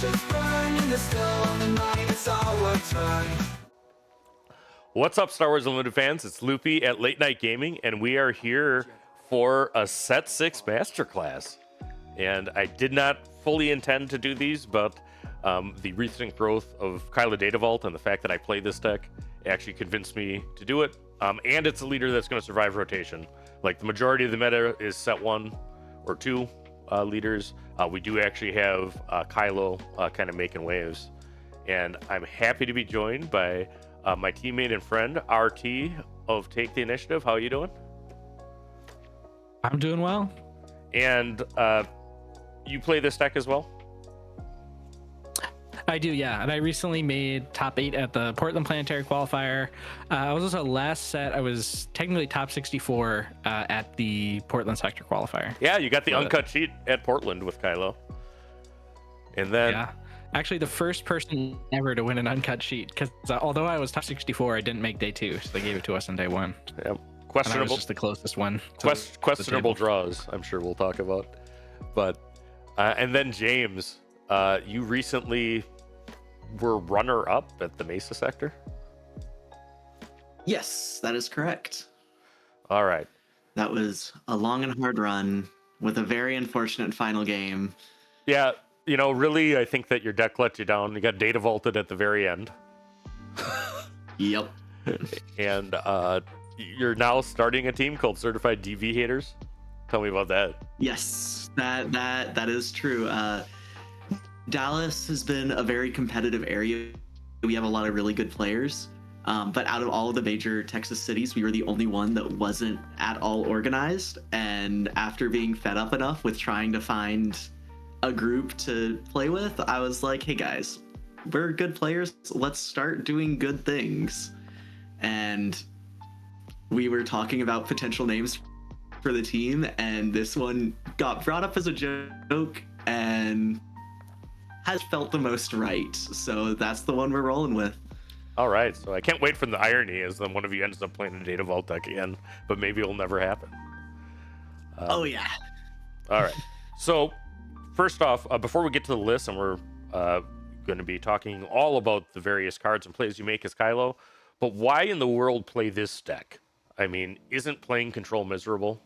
ashes burn in the still on the night, it's our turn. What's up, Star Wars Unlimited fans? It's Loopy at Late Night Gaming, and we are here for a Set 6 Masterclass. And I did not fully intend to do these, but the recent growth of Kylo Data Vault and the fact that I play this deck actually convinced me to do it. And it's a leader that's going to survive rotation. Like, the majority of the meta is Set 1 or 2 leaders. We do actually have Kylo kind of making waves. And I'm happy to be joined by my teammate and friend, RT of Take the Initiative. How are you doing? I'm doing well. And you play this deck as well? I do, yeah. And I recently made top 8 at the Portland Planetary Qualifier. I was also last set. I was technically top 64 at the Portland Sector Qualifier. Yeah, you got the uncut sheet at Portland with Kylo. And then... Yeah. Actually, the first person ever to win an uncut sheet, because although I was top 64, I didn't make day 2, so they gave it to us on day 1. Yep. Questionable. And I was just the closest one. Questionable draws, I'm sure we'll talk about. But and then James, you recently were runner-up at the Mesa Sector? Yes, that is correct. All right. That was a long and hard run with a very unfortunate final game. Yeah, you know, really, I think that your deck let you down. You got data vaulted at the very end. Yep. And you're now starting a team called Certified DV Haters. Tell me about that. Yes, that is true. Dallas has been a very competitive area. We have a lot of really good players. But out of all of the major Texas cities, we were the only one that wasn't at all organized. And after being fed up enough with trying to find a group to play with, I was like, hey guys, we're good players. Let's start doing good things. And we were talking about potential names for the team, and this one got brought up as a joke and has felt the most right. So that's the one we're rolling with. All right. So I can't wait for the irony is then one of you ends up playing a data vault deck again, but maybe it'll never happen. Oh yeah. All right. So first off, before we get to the list, and we're going to be talking all about the various cards and plays you make as Kylo, but why in the world play this deck? I mean, isn't playing Control miserable?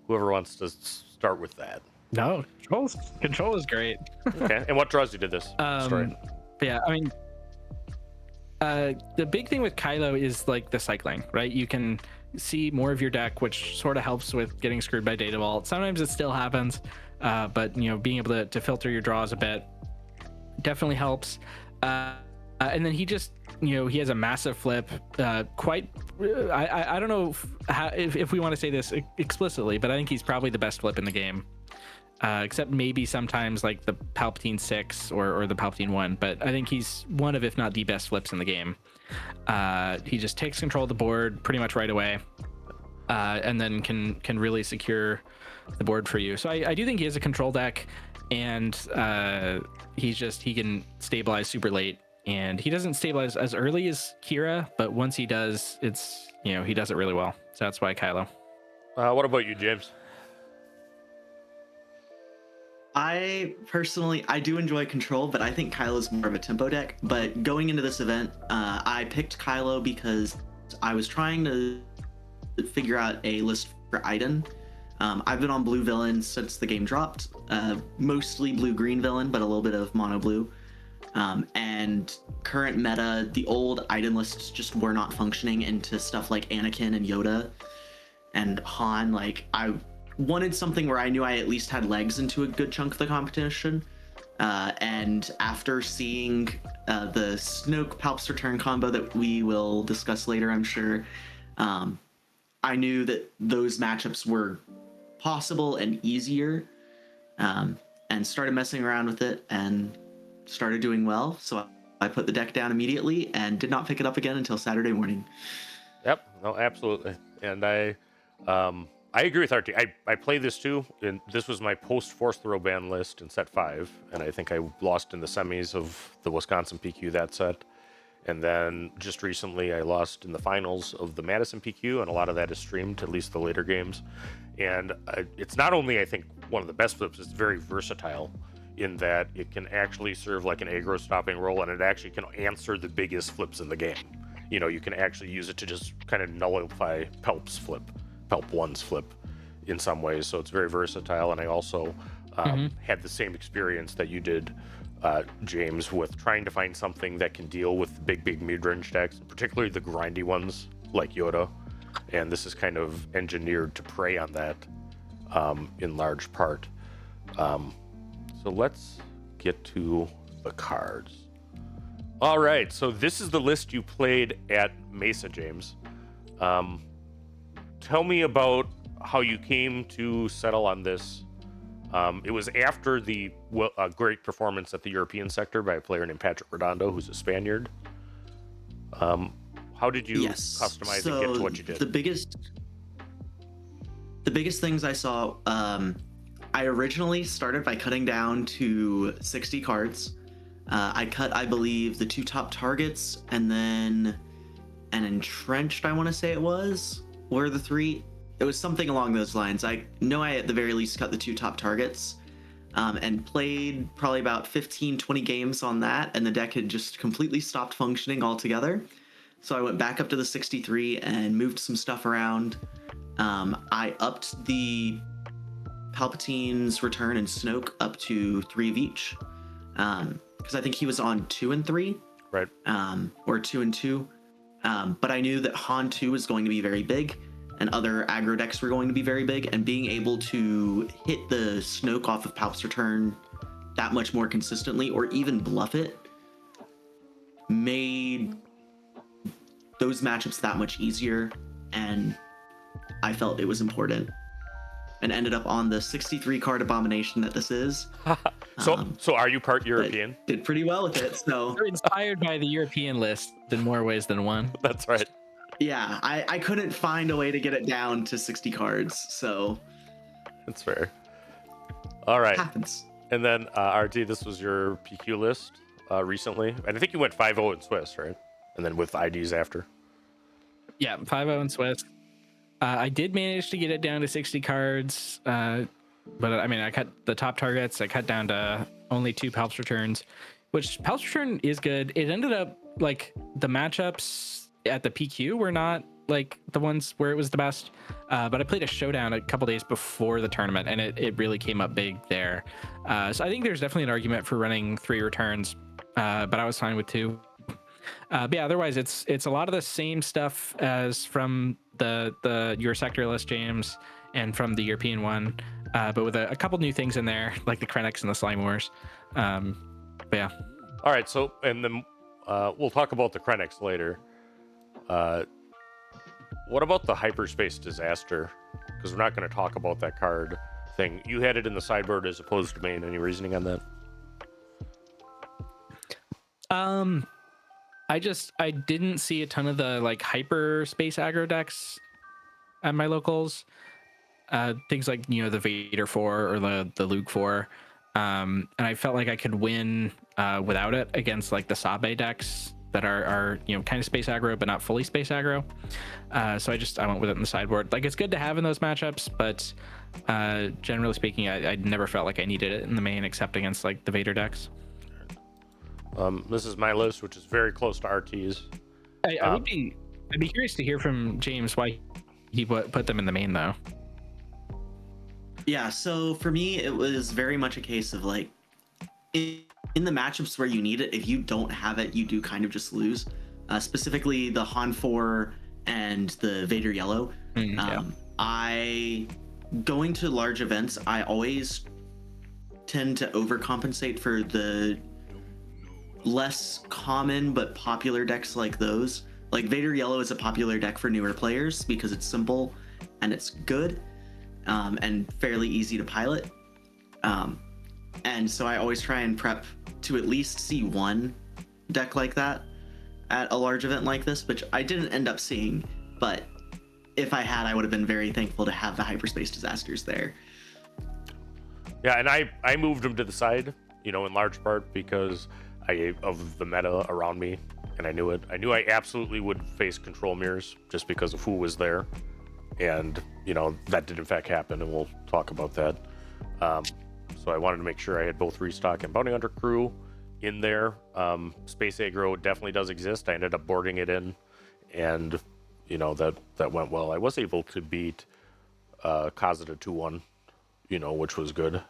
Whoever wants to start with that. No, control is great. Okay. And what draws you to this story? Yeah, I mean, the big thing with Kylo is like the cycling, right? You can see more of your deck, which sort of helps with getting screwed by data vault. Sometimes it still happens, but you know, being able to filter your draws a bit definitely helps. And then he just, you know, he has a massive flip. I don't know if we want to say this explicitly, but I think he's probably the best flip in the game. Except maybe sometimes like the Palpatine 6 or the Palpatine 1, but I think he's one of, if not the best flips in the game. He just takes control of the board pretty much right away, and then can really secure the board for you. So I do think he has a control deck, and he can stabilize super late, and he doesn't stabilize as early as Kira, but once he does, it's, you know, he does it really well. So that's why Kylo. What about you, James? I do enjoy Control, but I think Kylo's more of a tempo deck. But going into this event, I picked Kylo because I was trying to figure out a list for Iden. I've been on blue villain since the game dropped, mostly blue-green villain, but a little bit of mono-blue. And current meta, the old Iden lists just were not functioning into stuff like Anakin and Yoda and Han. Like, I wanted something where I knew I at least had legs into a good chunk of the competition. And after seeing the Snoke Palps return combo that we will discuss later, I'm sure, I knew that those matchups were possible and easier, and started messing around with it and started doing well. So I put the deck down immediately and did not pick it up again until Saturday morning. Yep, no, absolutely. And I agree with RT. I played this too, and this was my post-fourth throw ban list in set 5, and I think I lost in the semis of the Wisconsin PQ that set. And then just recently I lost in the finals of the Madison PQ, and a lot of that is streamed, at least the later games. And it's not only, I think, one of the best flips, it's very versatile. in that it can actually serve like an aggro stopping role, and it actually can answer the biggest flips in the game. You know, you can actually use it to just kind of nullify Pelp 1's flip in some ways. So it's very versatile. And I also had the same experience that you did, James, with trying to find something that can deal with big mid-range decks, particularly the grindy ones like Yoda. And this is kind of engineered to prey on that in large part. So let's get to the cards. All right, so this is the list you played at Mesa, James. Tell me about how you came to settle on this. It was after the great performance at the European sector by a player named Patrick Redondo, who's a Spaniard. How did you customize and get to what you did? The biggest things I saw, I originally started by cutting down to 60 cards. I cut, I believe, the 2 top targets, and then an entrenched, I want to say it was, were the 3. It was something along those lines. I know I at the very least cut the 2 top targets, and played probably about 15-20 games on that, and the deck had just completely stopped functioning altogether. So I went back up to the 63 and moved some stuff around. I upped the Palpatine's return and Snoke up to 3 of each, because I think he was on 2 and 3, right? Or 2 and 2. But I knew that Han 2 was going to be very big, and other aggro decks were going to be very big, and being able to hit the Snoke off of Palp's return that much more consistently, or even bluff it, made those matchups that much easier, and I felt it was important, and ended up on the 63 card abomination that this is. So are you part European? Did pretty well with it. So You're inspired by the European list in more ways than one. That's right. yeah, I couldn't find a way to get it down to 60 cards, so That's fair. All right. happens. And then RT, this was your PQ list recently, and I think you went 5-0 in Swiss, right? And then with IDs after. Yeah, 5-0 in Swiss. I did manage to get it down to 60 cards, but I mean, I cut the top targets. I cut down to only 2 Palps returns, which Palps return is good. It ended up like the matchups at the PQ were not like the ones where it was the best, but I played a showdown a couple days before the tournament, and it really came up big there. So I think there's definitely an argument for running 3 returns, but I was fine with 2. But yeah, otherwise it's a lot of the same stuff as from the your sector list, James, and from the European one, but with a couple new things in there, like the Krennics and the Slime Wars. But yeah. All right. So, and then we'll talk about the Krennics later. What about the Hyperspace Disaster? Because we're not going to talk about that card thing. You had it in the sideboard as opposed to main. Any reasoning on that? I didn't see a ton of the like hyperspace aggro decks at my locals. Things like, you know, the Vader 4 or the Luke 4. And I felt like I could win without it against like the Sabe decks that are you know, kind of space aggro but not fully space aggro. So I went with it in the sideboard. Like, it's good to have in those matchups, but generally speaking, I never felt like I needed it in the main except against like the Vader decks. This is my list, which is very close to RT's. I'd be curious to hear from James why he put them in the main though. Yeah, so for me, it was very much a case of like, in the matchups where you need it, if you don't have it, you do kind of just lose. Specifically, the Han 4 and the Vader Yellow. Going to large events, I always tend to overcompensate for the less common but popular decks like those. Like Vader Yellow is a popular deck for newer players because it's simple and it's good. And fairly easy to pilot. And so I always try and prep to at least see one deck like that at a large event like this, which I didn't end up seeing, but if I had, I would have been very thankful to have the Hyperspace Disasters there. Yeah, and I moved them to the side, you know, in large part because of the meta around me, and I knew it. I knew I absolutely would face control mirrors just because of who was there. And, you know, that did in fact happen, and we'll talk about that. So I wanted to make sure I had both Restock and Bounty Hunter crew in there. Space Aggro definitely does exist. I ended up boarding it in, and that went well. I was able to beat Kazada 2-1, which was good.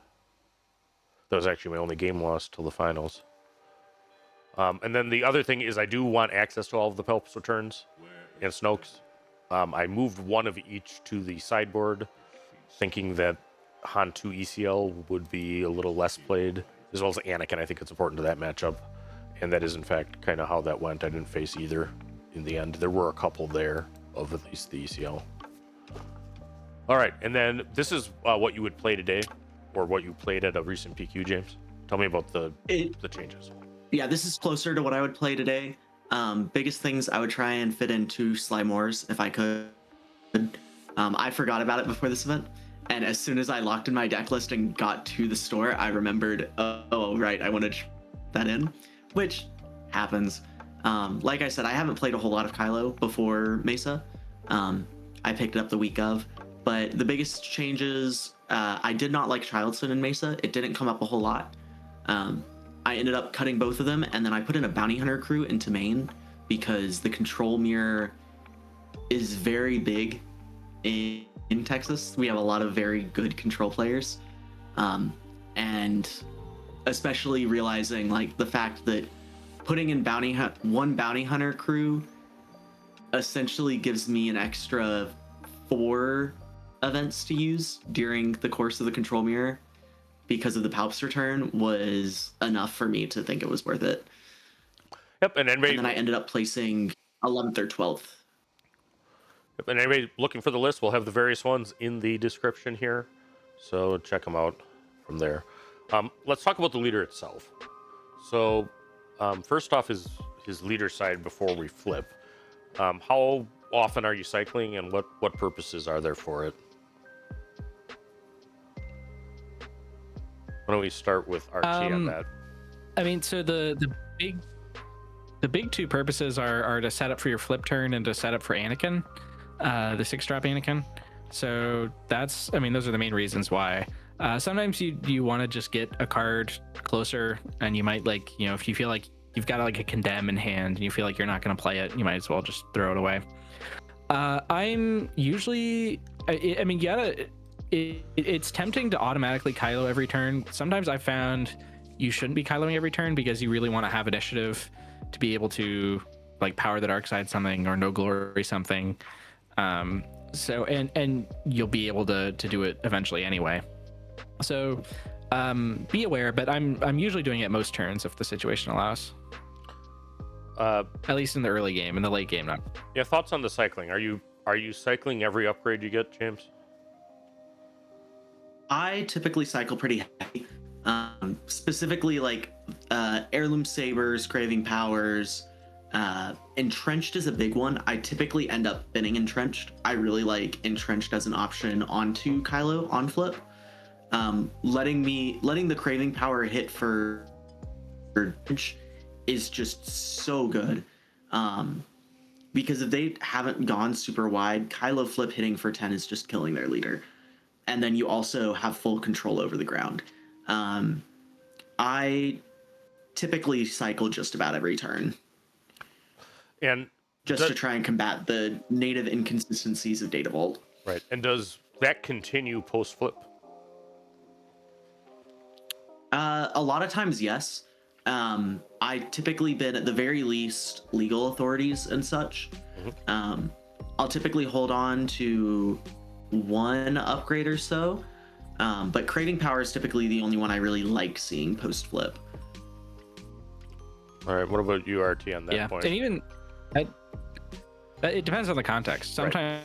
That was actually my only game loss till the finals. And then the other thing is I do want access to all of the Pelps returns and Snokes. I moved one of each to the sideboard, thinking that Han 2 ECL would be a little less played, as well as Anakin. I think it's important to that matchup. And that is, in fact, kind of how that went. I didn't face either in the end. There were a couple there of at least the ECL. All right, and then this is what you would play today, or what you played at a recent PQ, James. Tell me about the changes. Yeah, this is closer to what I would play today. Biggest things, I would try and fit in 2 Slime Wars if I could. I forgot about it before this event, and as soon as I locked in my deck list and got to the store, I remembered, oh, right, I wanted that in, which happens. Like I said, I haven't played a whole lot of Kylo before Mesa. I picked it up the week of, but the biggest changes, I did not like Childson in Mesa. It didn't come up a whole lot. I ended up cutting both of them, and then I put in a Bounty Hunter crew into main because the control mirror is very big in Texas. We have a lot of very good control players, and especially realizing like the fact that putting in one Bounty Hunter crew essentially gives me an extra 4 events to use during the course of the control mirror because of the Palps return was enough for me to think it was worth it. Yep, and then I ended up placing 11th or 12th. Yep, and anybody looking for the list, we'll have the various ones in the description here, so check them out from there. Let's talk about the leader itself. So first off is his leader side before we flip. How often are you cycling, and what purposes are there for it? Why don't we start with Archie on that? I mean, so the big 2 purposes are to set up for your flip turn and to set up for Anakin, the 6-drop Anakin. So those are the main reasons why. Sometimes you want to just get a card closer, and you might if you feel like you've got like a condemn in hand and you feel like you're not going to play it, you might as well just throw it away. I'm usually, it's tempting to automatically Kylo every turn. Sometimes I found you shouldn't be Kyloing every turn because you really want to have initiative to be able to like power the dark side something or no glory something. So and you'll be able to do it eventually anyway. So be aware, but I'm usually doing it most turns if the situation allows. At least in the early game. In the late game, not. Yeah, thoughts on the cycling? Are you cycling every upgrade you get, James? I typically cycle pretty heavy. Specifically like heirloom sabers, craving powers. Entrenched is a big one. I typically end up binning entrenched. I really like entrenched as an option onto Kylo on flip. Letting the craving power hit for is just so good. Because if they haven't gone super wide, Kylo flip hitting for 10 is just killing their leader. And then you also have full control over the ground. I typically cycle just about every turn. And just to try and combat the native inconsistencies of Data Vault. Right. And does that continue post flip? A lot of times, yes. I typically been at the very least legal authorities and such. Mm-hmm. I'll typically hold on to 1 upgrade or so, but craving power is typically the only one I really like seeing post flip. All right, what about you, RT, on that point? And even it depends on the context. Sometimes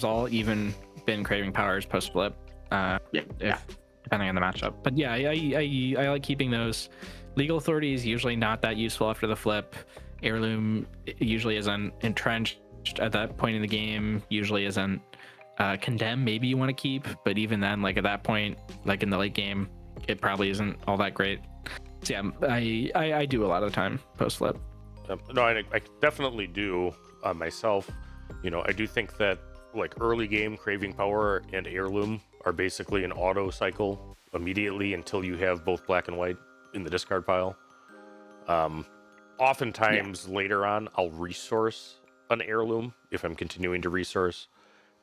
I'll even bin craving powers post flip, depending on the matchup. But yeah, I like keeping those. Legal authority is usually not that useful after the flip. Heirloom usually isn't. Entrenched at that point in the game usually isn't. Condemn maybe you want to keep, but even then, like at that point, like in the late game, it probably isn't all that great. So yeah, I do a lot of the time post flip. No, I definitely do myself. I do think that like early game craving power and heirloom are basically an auto cycle immediately until you have both black and white in the discard pile. Oftentimes later on, I'll resource an heirloom if I'm continuing to resource,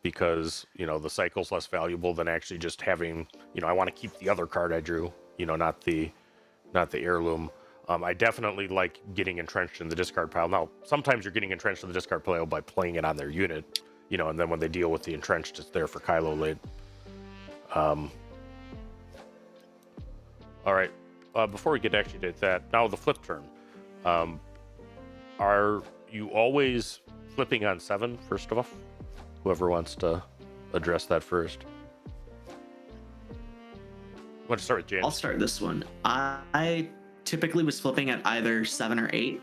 because, you know, the cycle's less valuable than actually just having, you know, I want to keep the other card I drew, you know, not the heirloom. I definitely like getting entrenched in the discard pile. Now, sometimes you're getting entrenched in the discard pile by playing it on their unit, you know, and then when they deal with the entrenched, it's there for Kylo late. All right. Before we get actually to that, now the flip turn. Are you always flipping on 7 first off? Whoever wants to address that first. Let's start with James. I'll start this one. I typically was flipping at either 7 or 8.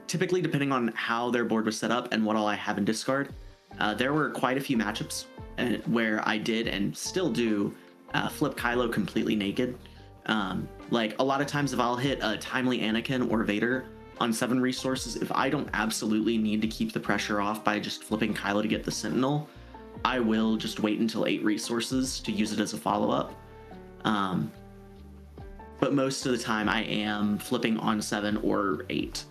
Typically, depending on how their board was set up and what all I have in discard, there were quite a few matchups where I did and still do flip Kylo completely naked. Like a lot of times, if I'll hit a timely Anakin or Vader on 7 resources, if I don't absolutely need to keep the pressure off by just flipping Kylo to get the Sentinel, I will just wait until 8 resources to use it as a follow-up. But most of the time I am flipping on 7 or 8.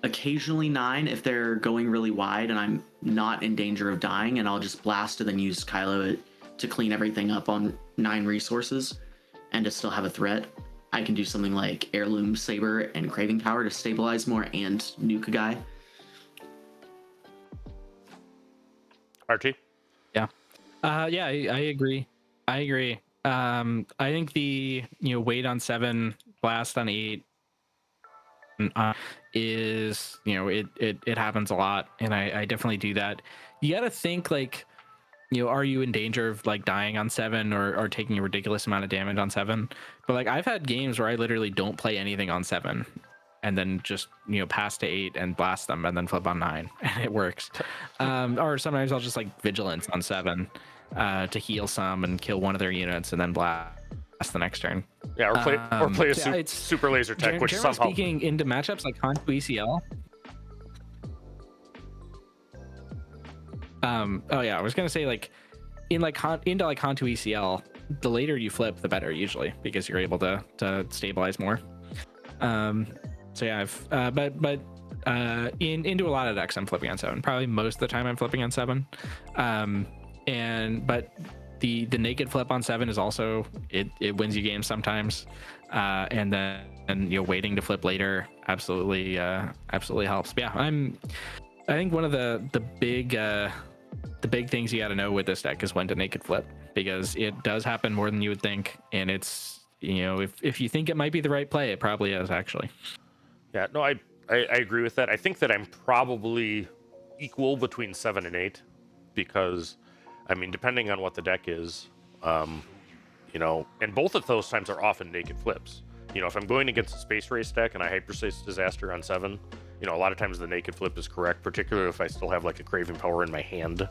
Occasionally 9 if they're going really wide and I'm not in danger of dying, and I'll just blast and then use Kylo to clean everything up on 9 resources and to still have a threat. I can do something like Heirloom Saber and Craving Power to stabilize more and nuke a guy. Archie? Yeah. Yeah, I agree. I think the, you know, wait on 7, blast on 8 is, you know, it happens a lot, and I definitely do that. You got to think, like, you know, are you in danger of like dying on 7 or taking a ridiculous amount of damage on 7? But like I've had games where I literally don't play anything on 7 and then just, you know, pass to 8 and blast them and then flip on 9 and it works. Or sometimes I'll just like vigilance on 7 to heal some and kill one of their units and then blast the next turn. Yeah, or play a super laser tech, which generally somehow... speaking, into matchups like Hantu ECL. Oh yeah, I was gonna say, like, into Hantu ECL, the later you flip, the better usually, because you're able to stabilize more. So yeah, into a lot of decks I'm flipping on 7. Probably most of the time I'm flipping on 7. But the naked flip on 7 is also it wins you games sometimes. And then you know, waiting to flip later absolutely helps. But yeah, I think one of the big things you got to know with this deck is when to naked flip, because it does happen more than you would think, and it's, you know, if you think it might be the right play, it probably is actually. Yeah, no, I agree with that. I think that I'm probably equal between 7 and 8, because, I mean, depending on what the deck is, you know, and both of those times are often naked flips. You know, if I'm going against a Space Race deck and I Hyperspace Disaster on 7, you know, a lot of times the naked flip is correct, particularly if I still have like a Craving Power in my hand,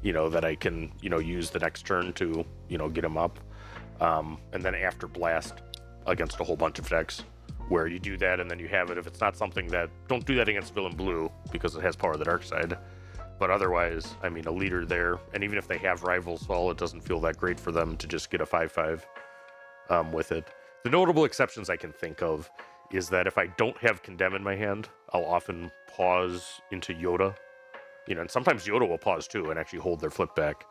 you know, that I can, you know, use the next turn to, you know, get him up. And then after blast against a whole bunch of decks where you do that and then you have it. If it's not something that, don't do that against Villain Blue because it has Power of the Dark Side. But otherwise, I mean, a leader there, and even if they have rivals, well, it doesn't feel that great for them to just get a 5/5 with it. The notable exceptions I can think of is that if I don't have Condemn in my hand, I'll often pause into Yoda. You know, and sometimes Yoda will pause too and actually hold their flip back.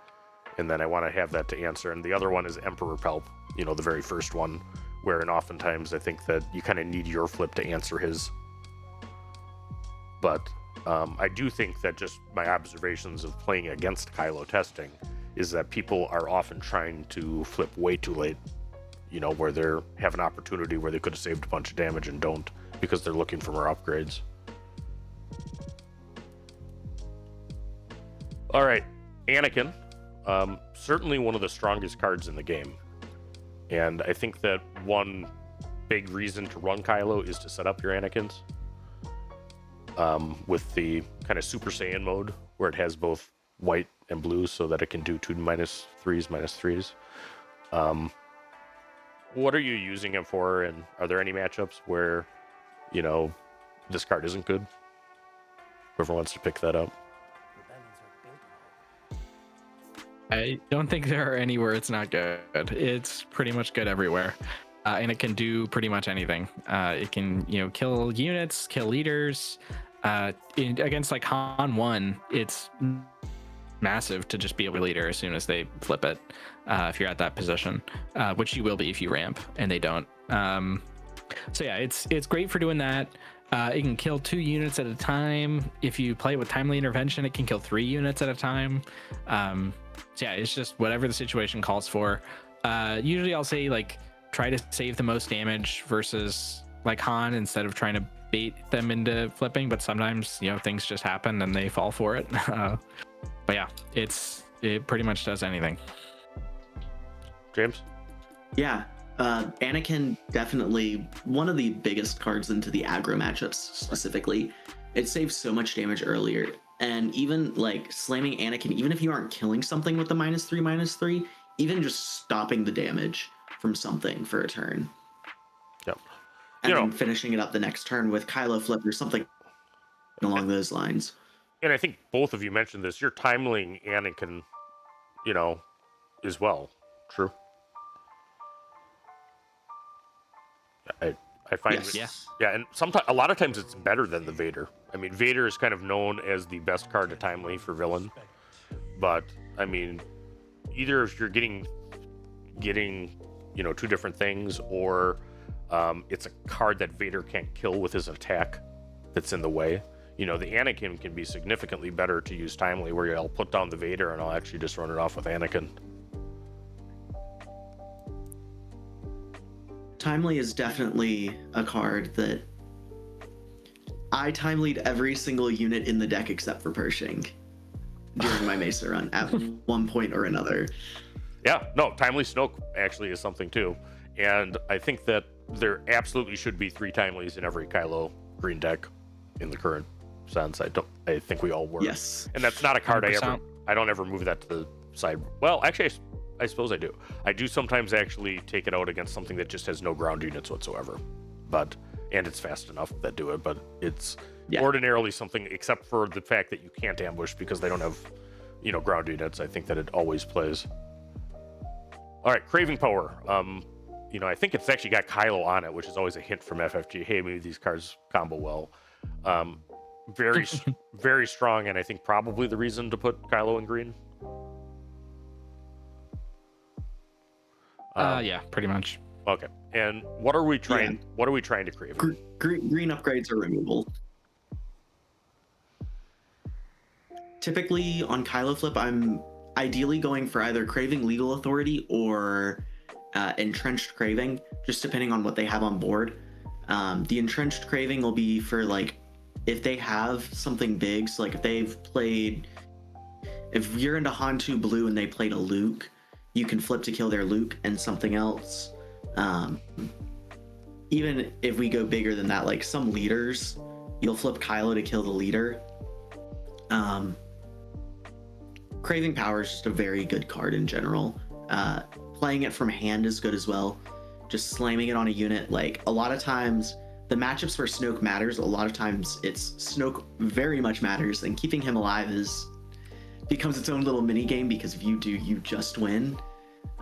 And then I want to have that to answer. And the other one is Emperor Palp, you know, the very first one, wherein oftentimes I think that you kind of need your flip to answer his. But I do think that just my observations of playing against Kylo testing is that people are often trying to flip way too late, you know, where they have an opportunity where they could have saved a bunch of damage and don't because they're looking for more upgrades. All right, Anakin, certainly one of the strongest cards in the game. And I think that one big reason to run Kylo is to set up your Anakins with the kind of Super Saiyan mode where it has both white and blue so that it can do 2 -3s, -3s. What are you using it for, and are there any matchups where, you know, this card isn't good? Whoever wants to pick that up. I don't think there are any where it's not good. It's pretty much good everywhere. And it can do pretty much anything. It can, kill units, kill leaders. Against like Han 1, it's massive to just be a leader as soon as they flip it. If you're at that position, which you will be if you ramp, and they don't. So yeah, it's great for doing that. It can kill 2 units at a time. If you play with timely intervention, it can kill 3 units at a time. So yeah, it's just whatever the situation calls for. Usually I'll say like try to save the most damage versus like Han instead of trying to bait them into flipping, but sometimes things just happen and they fall for it. But yeah, it pretty much does anything. James? Yeah, Anakin definitely one of the biggest cards into the aggro matchups specifically. It saves so much damage earlier, and even like slamming Anakin, even if you aren't killing something with the -3/-3, even just stopping the damage from something for a turn. Yep. And then finishing it up the next turn with Kylo flip or something along those lines. And I think both of you mentioned this. You're timelying Anakin, as well. True. I find and sometimes a lot of times it's better than the Vader. I mean, Vader is kind of known as the best card to timely for villain, but I mean, either if you're getting 2 different things, or it's a card that Vader can't kill with his attack that's in the way. The Anakin can be significantly better to use timely, where I'll put down the Vader and I'll actually just run it off with Anakin. Timely is definitely a card that I timelied every single unit in the deck except for Pershing during my Mesa run at one point or another. Yeah, no, timely Snoke actually is something too. And I think that there absolutely should be 3 timelies in every Kylo green deck in the current sense. I think we all work. Yes. And that's not a card 100%. I don't ever move that to the side. Well, actually, I suppose I do. I do sometimes actually take it out against something that just has no ground units whatsoever. And it's fast enough that do it, but it's ordinarily something, except for the fact that you can't ambush because they don't have, ground units. I think that it always plays. All right, Craving Power. I think it's actually got Kylo on it, which is always a hint from FFG. Hey, maybe these cards combo well. Very, very strong, and I think probably the reason to put Kylo in green. Yeah, pretty much. Okay. And what are we trying? What are we trying to crave? Green upgrades are removal. Typically on Kylo flip, I'm ideally going for either Craving Legal Authority or Entrenched Craving, just depending on what they have on board. The Entrenched Craving will be for like if they have something big. So like if you're into Han 2 Blue and they played a Luke, you can flip to kill their Luke and something else. Even if we go bigger than that, like some leaders, you'll flip Kylo to kill the leader. Craving Power is just a very good card in general. Playing it from hand is good as well. Just slamming it on a unit, like a lot of times the matchups where Snoke matters, a lot of times it's Snoke very much matters, and keeping him alive becomes its own little mini game, because if you do, you just win.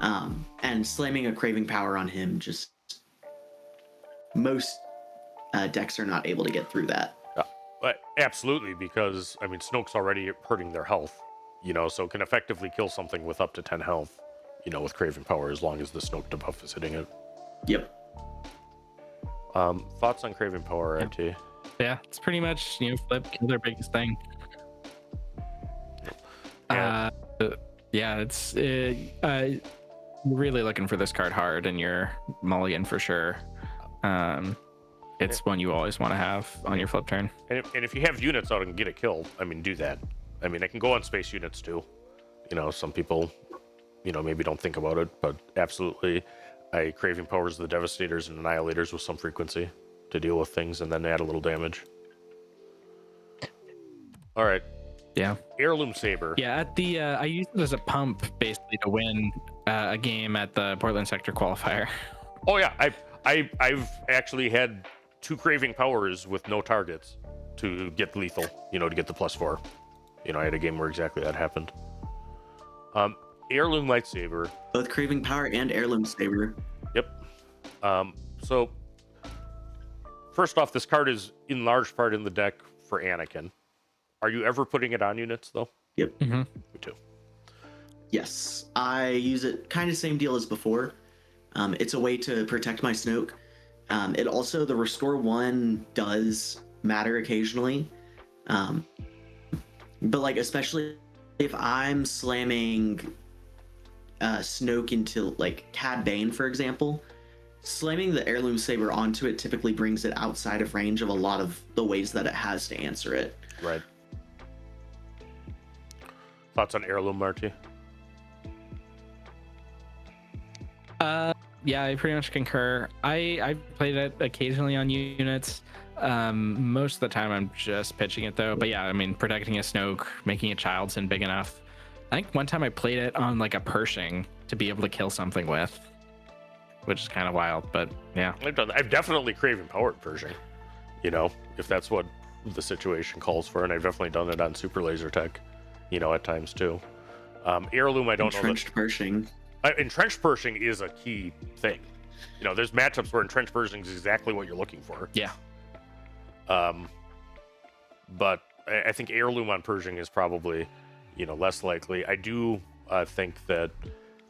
And slamming a Craving Power on him, just most decks are not able to get through that. Absolutely, because I mean Snoke's already hurting their health, so can effectively kill something with up to 10 health, with Craving Power, as long as the Snoke debuff is hitting it. Yep. Thoughts on Craving Power, RT? Yeah, it's pretty much flip, kill their biggest thing. It's really looking for this card hard, and you're mulligan for sure. It's one you always want to have on your flip turn. And if you have units out and get it killed, I mean, do that. I mean, I can go on space units too. Some people, maybe don't think about it, but absolutely, Craving Powers the Devastators and Annihilators with some frequency to deal with things, and then add a little damage. All right. Yeah. Heirloom Saber. Yeah, at the I used it as a pump basically to win a game at the Portland Sector Qualifier. Oh yeah, I've actually had 2 Craving Powers with no targets to get lethal, to get the +4. I had a game where exactly that happened. Heirloom Lightsaber. Both Craving Power and Heirloom Saber. Yep. So first off, this card is in large part in the deck for Anakin. Are you ever putting it on units though? Yep. Mm-hmm. Me too. Yes, I use it kind of same deal as before. It's a way to protect my Snoke. It also, the Restore 1 does matter occasionally. But like, especially if I'm slamming Snoke into like Cad Bane, for example, slamming the Heirloom Saber onto it typically brings it outside of range of a lot of the ways that it has to answer it. Right. Thoughts on Heirloom, Marty? Yeah, I pretty much concur. I played it occasionally on units. Most of the time I'm just pitching it though. But yeah, I mean, protecting a Snoke, making a Child's in big enough. I think one time I played it on like a Pershing to be able to kill something with, which is kind of wild. But yeah, I've definitely Craving Powered Pershing, you know, if that's what the situation calls for, and I've definitely done it on Super Laser Tech, you know, at times too. Heirloom, I don't know. Entrenched Pershing. Entrenched Pershing is a key thing. You know, there's matchups where Entrenched Pershing is exactly what you're looking for. yeah. But I think Heirloom on Pershing is probably, you know, less likely. I do think that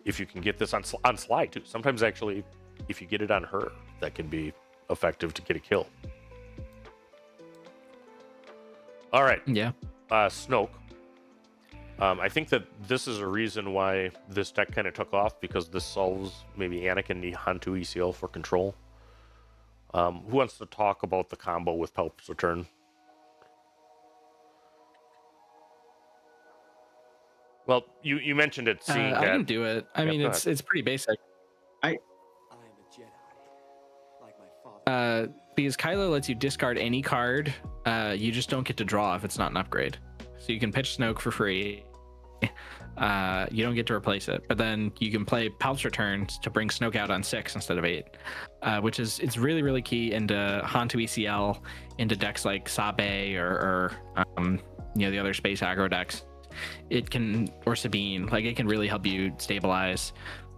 if you can get this on Sly too, sometimes actually, if you get it on her, that can be effective to get a kill. All right. Yeah. Snoke. I think that this is a reason why this deck kind of took off, because this solves maybe Anakin the Hantu ECL for control. Who wants to talk about the combo with Palp's Return? Well, you mentioned it. Seeing I that. can do it. I mean, go it's pretty basic. I am a Jedi, like my father. Because Kylo lets you discard any card. You just don't get to draw if it's not an upgrade. So you can pitch Snoke for free. You don't get to replace it, but then you can play Palp's Returns to bring Snoke out on 6 instead of 8, which is it's really really key into Hantu ECL, into decks like Sabe or you know, the other space aggro decks. It can, or Sabine, like it can really help you stabilize,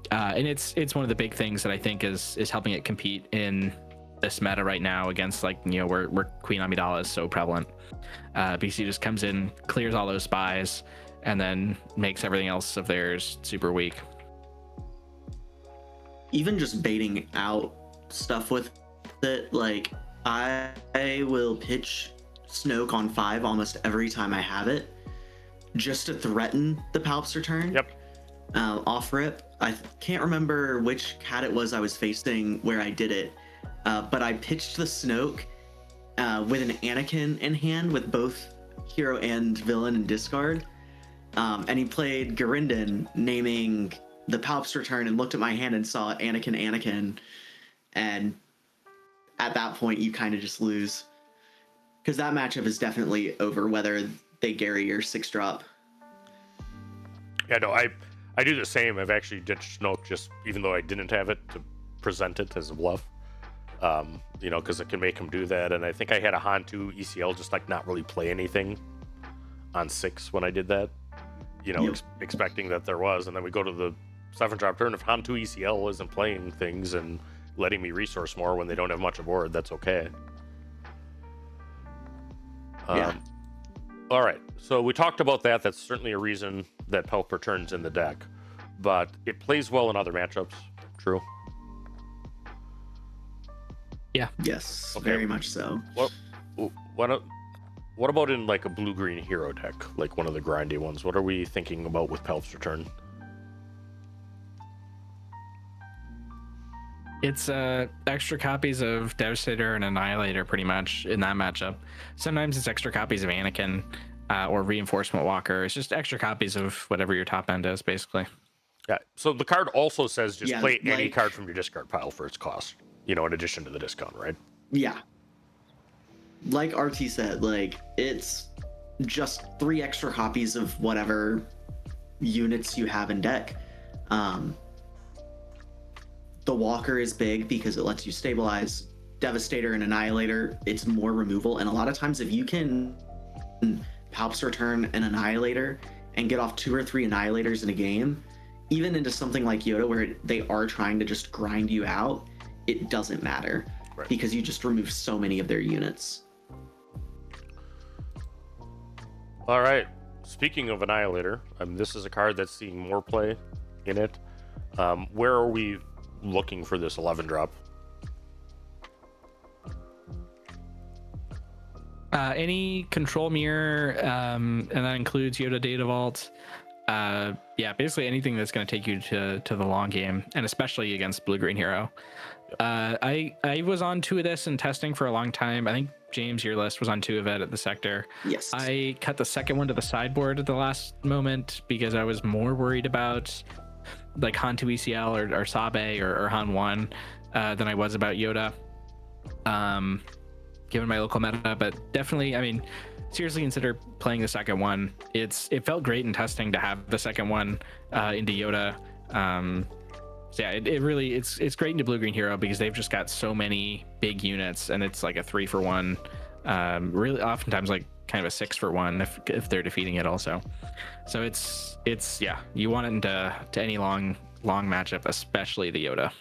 and it's one of the big things that I think is helping it compete in this meta right now against, like, you know, where Queen Amidala is so prevalent. BC just comes in, clears all those spies, and then makes everything else of theirs super weak. Even just baiting out stuff with it, like I will pitch Snoke on 5 almost every time I have it, just to threaten the Palp's Return. Yep. Off rip. I can't remember which cat it was I was facing where I did it, but I pitched the Snoke with an Anakin in hand with both hero and villain in discard. And he played Garindin, naming the Palp's Return, and looked at my hand and saw Anakin. And at that point, you kind of just lose. Because that matchup is definitely over whether they Gary your 6-drop. Yeah, no, I do the same. I've actually ditched Snoke, just even though I didn't have it, to present it as a bluff. You know, because it can make him do that. And I think I had a Hantu ECL just like not really play anything on 6 when I did that. You know, Yep. expecting that there was, and then we go to the 7-drop turn. If Hantu ECL isn't playing things and letting me resource more when they don't have much aboard, that's okay. Yeah. All right, so we talked about that. That's certainly a reason that Palp returns in the deck, but it plays well in other matchups. True. Yeah. Yes, Okay. very much so. What about in like a blue-green hero deck, like one of the grindy ones? What are we thinking about with Palp's Return? It's extra copies of Devastator and Annihilator pretty much in that matchup. Sometimes it's extra copies of Anakin or Reinforcement Walker. It's just extra copies of whatever your top end is, basically. Yeah. So the card also says just Yeah, play any like- card from your discard pile for its cost. You know, in addition to the discount, right? Yeah. Like RT said, like, it's just 3 extra copies of whatever units you have in deck. The Walker is big because it lets you stabilize. Devastator and Annihilator, it's more removal. And a lot of times if you can Palp's Return an Annihilator and get off 2 or 3 Annihilators in a game, even into something like Yoda, where they are trying to just grind you out, it doesn't matter because you just remove so many of their units. All right. Speaking of Annihilator, this is a card that's seeing more play in it. Where are we looking for this 11 drop? Any control mirror, and that includes Yoda Data Vault. Yeah, basically anything that's going to take you to the long game, and especially against Blue Green Hero. I was on 2 of this and testing for a long time. I think James, your list was on 2 of it at the sector. Yes. I cut the second one to the sideboard at the last moment because I was more worried about like Han 2 ECL or Sabe or Han 1 than I was about Yoda. Given my local meta, but definitely, I mean, seriously consider playing the second one. It felt great in testing to have the second one into Yoda. So yeah, it really it's great into Blue Green Hero because they've just got so many big units, and it's like a 3-for-1. Really, oftentimes like kind of a 6-for-1 if they're defeating it also. So it's yeah, you want it into any long matchup, especially the Yoda.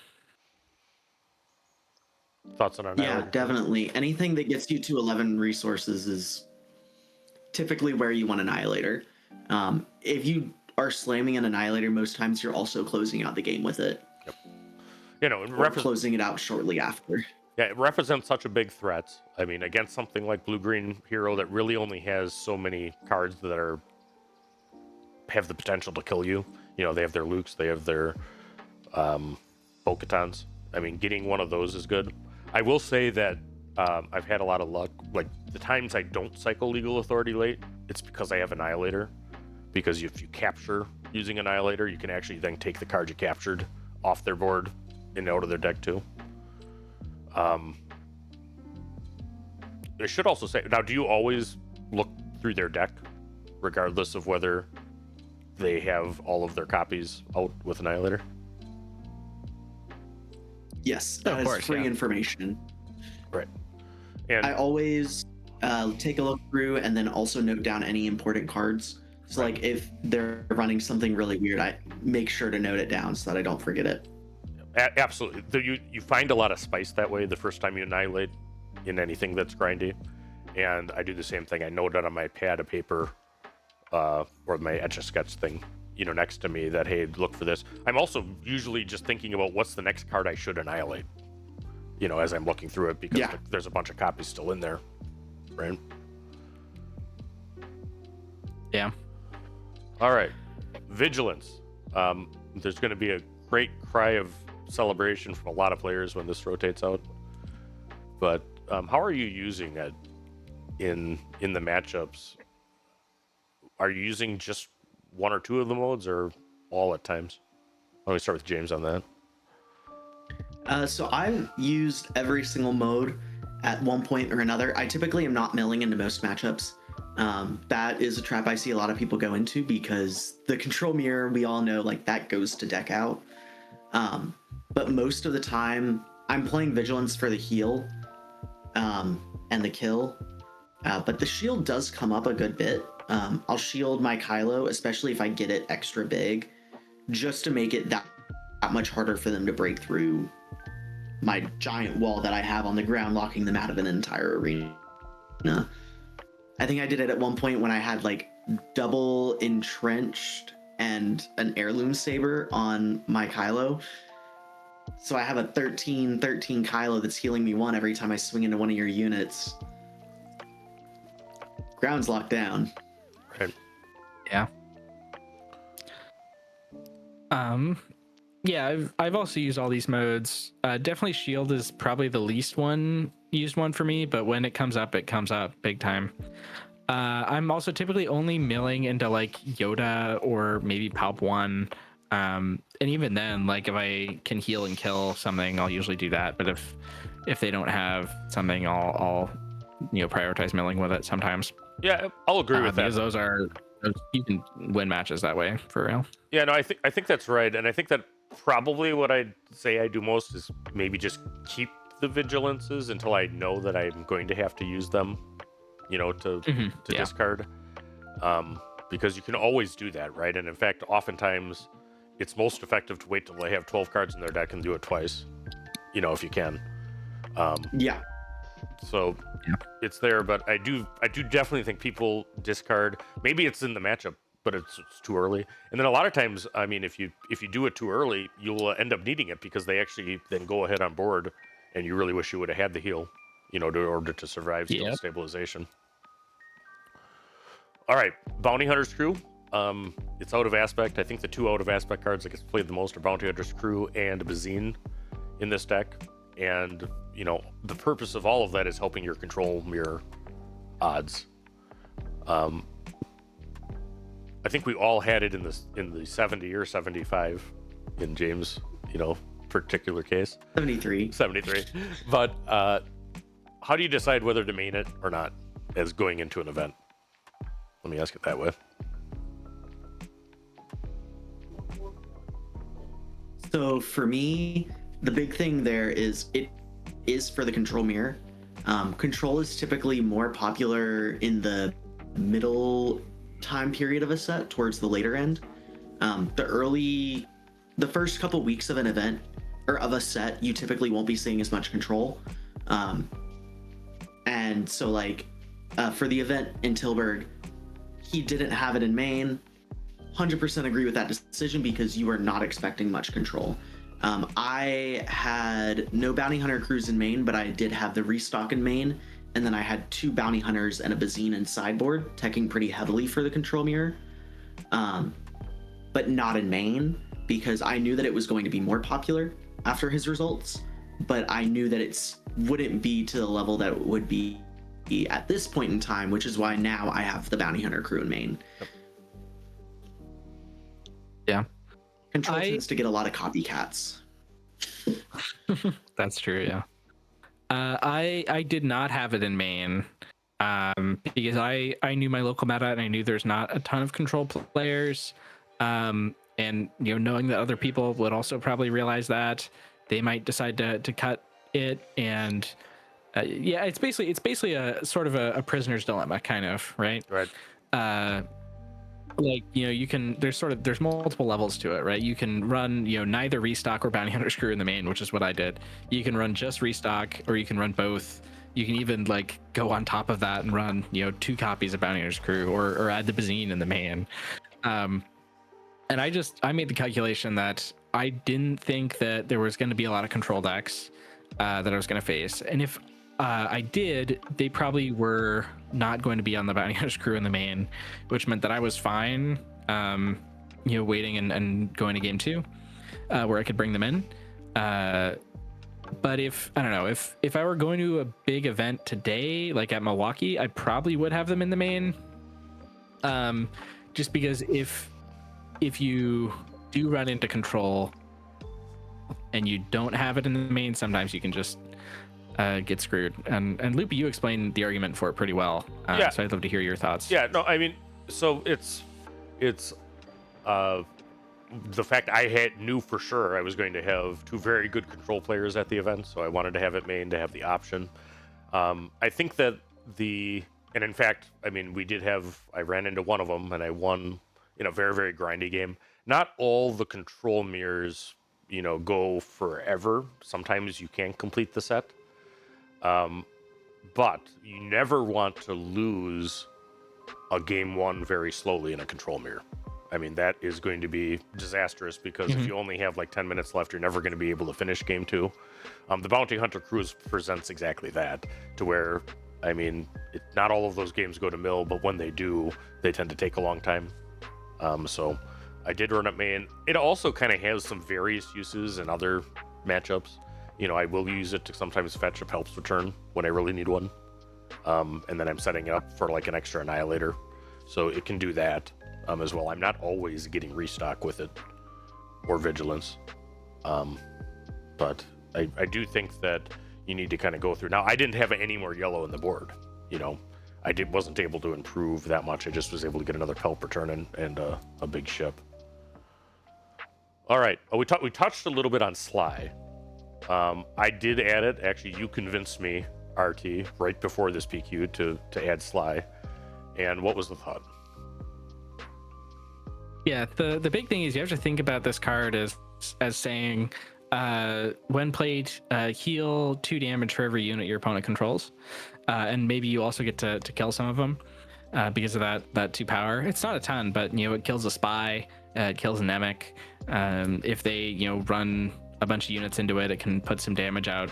Thoughts on Annihilator? Yeah, definitely. Anything that gets you to 11 resources is typically where you want Annihilator. If you are slamming an Annihilator, most times you're also closing out the game with it. Yep. You know, or closing it out shortly after. Yeah, it represents such a big threat. I mean, against something like Blue Green Hero that really only has so many cards that have the potential to kill you. You know, they have their Lukes, they have their Bo-Katans. I mean, getting one of those is good. I will say that I've had a lot of luck. Like, the times I don't cycle Legal Authority late, it's because I have Annihilator. Because if you capture using Annihilator, you can actually then take the card you captured off their board and out of their deck too. I should also say, now, do you always look through their deck, regardless of whether they have all of their copies out with Annihilator? Yes, that is free information. Right. And I always take a look through and then also note down any important cards. So like if they're running something really weird, I make sure to note it down so that I don't forget it. Absolutely. You find a lot of spice that way the first time you annihilate in anything that's grindy. And I do the same thing. I note it on my pad of paper or my Etch-a-Sketch thing, you know, next to me that, hey, look for this. I'm also usually just thinking about what's the next card I should annihilate, you know, as I'm looking through it because there's a bunch of copies still in there, right? Yeah. All right. Vigilance. There's going to be a great cry of celebration from a lot of players when this rotates out. But how are you using it in the matchups? Are you using just 1 or 2 of the modes or all at times? Let me start with James on that. So I've used every single mode at one point or another. I typically am not milling into most matchups. That is a trap I see a lot of people go into because the control mirror, we all know, like, that goes to deck out. But most of the time I'm playing Vigilance for the heal and the kill. But the shield does come up a good bit. I'll shield my Kylo, especially if I get it extra big, just to make it that much harder for them to break through my giant wall that I have on the ground, locking them out of an entire arena. I think I did it at one point when I had like double entrenched and an heirloom saber on my Kylo. So I have a 13 Kylo that's healing me 1 every time I swing into one of your units. Ground's locked down. Right. Yeah. Yeah, I've also used all these modes. Definitely shield is probably the least used one for me, but when it comes up big time. I'm also typically only milling into like Yoda or maybe Palp 1. And even then, like if I can heal and kill something, I'll usually do that. But if they don't have something, I'll prioritize milling with it sometimes. Yeah, I'll agree with that. Because those you can win matches that way for real. Yeah, no, I think that's right, and I think that probably what I'd say I do most is maybe just keep the vigilances until I know that I'm going to have to use them, to discard. Because you can always do that, right? And in fact, oftentimes, it's most effective to wait till they have 12 cards in their deck and do it twice, if you can. Yeah. So it's there, but I do definitely think people discard. Maybe it's in the matchup, but it's too early. And then a lot of times, I mean, if you do it too early, you'll end up needing it because they actually then go ahead on board, and you really wish you would have had the heal, in order to survive skill stabilization. All right, Bounty Hunter's Crew. It's out of aspect. I think the 2 out of aspect cards that gets played the most are Bounty Hunter's Crew and Bazine in this deck. And, the purpose of all of that is helping your control mirror odds. I think we all had it in the 70 or 75 in James, particular case. 73. But how do you decide whether to main it or not as going into an event? Let me ask it that way. So for me, the big thing there is it is for the control mirror. Control is typically more popular in the middle time period of a set towards the later end. The first couple weeks of an event or of a set, you typically won't be seeing as much control. And so for the event in Tilburg, he didn't have it in main. 100% agree with that decision because you are not expecting much control. I had no bounty hunter crews in main, but I did have the restock in main, and then I had 2 bounty hunters and a Bazine in sideboard, teching pretty heavily for the control mirror, but not in main because I knew that it was going to be more popular after his results, but I knew that it wouldn't be to the level that it would be at this point in time, which is why now I have the bounty hunter crew in main. Yeah. Control tends to get a lot of copycats. That's true, yeah. I did not have it in main because I knew my local meta and I knew there's not a ton of control players. And knowing that other people would also probably realize that, they might decide to cut it. And it's basically a sort of a prisoner's dilemma, kind of, right? Right. There's multiple levels to it, right? You can run neither restock or bounty hunter's crew in the main, which is what I did. You can run just restock, or you can run both. You can even go on top of that and run 2 copies of bounty hunter's crew, or add the Bazine in the main. And I made the calculation that I didn't think that there was going to be a lot of control decks that I was going to face, and if I did, they probably were not going to be on the bounty hunter's crew in the main, which meant that I was fine, waiting and going to game 2, where I could bring them in. But if I were going to a big event today, like at Milwaukee, I probably would have them in the main. Just because if you do run into control and you don't have it in the main, sometimes you can just get screwed. And Loopy, you explained the argument for it pretty well. Yeah. So I'd love to hear your thoughts. Yeah, no, I mean, so it's the fact I knew for sure I was going to have 2 very good control players at the event, so I wanted to have it main to have the option. I think that and in fact, I mean, I ran into one of them and I won in a very, very grindy game. Not all the control mirrors, go forever. Sometimes you can complete the set. But you never want to lose a game 1 very slowly in a control mirror. I mean, that is going to be disastrous because if you only have 10 minutes left, you're never going to be able to finish game 2. The Bounty Hunter Cruise presents exactly that, to where, I mean, not all of those games go to mill, but when they do, they tend to take a long time. So I did run it main. It also kind of has some various uses in other matchups. I will use it to sometimes fetch a helps return when I really need one. And then I'm setting it up for an extra annihilator. So it can do that as well. I'm not always getting restock with it or vigilance. But I do think that you need to kind of go through. Now, I didn't have any more yellow in the board. I wasn't able to improve that much. I just was able to get another help return and a big ship. All right. We touched a little bit on Sly. I did add it. Actually, you convinced me, RT, right before this PQ to add Sly. And what was the thought? Yeah, the big thing is you have to think about this card as saying, when played, heal 2 damage for every unit your opponent controls, and maybe you also get to kill some of them because of that 2 power. It's not a ton, but it kills a spy, it kills an Nemec. If they run a bunch of units into it, it can put some damage out.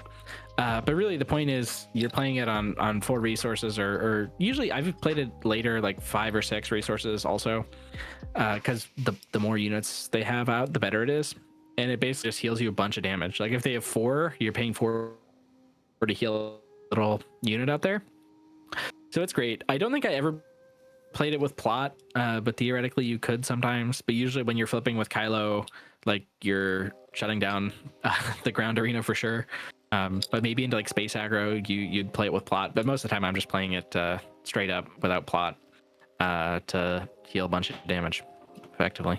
But really, the point is you're playing it on 4 resources, or usually I've played it later, like 5 or 6 resources also, because the more units they have out, the better it is. And it basically just heals you a bunch of damage. Like if they have 4, you're paying 4 to heal a little unit out there. So it's great. I don't think I ever played it with plot, but theoretically you could sometimes. But usually when you're flipping with Kylo, like you're shutting down the ground arena for sure. But maybe into like space aggro, you'd play it with plot. But most of the time I'm just playing it straight up without plot to heal a bunch of damage effectively.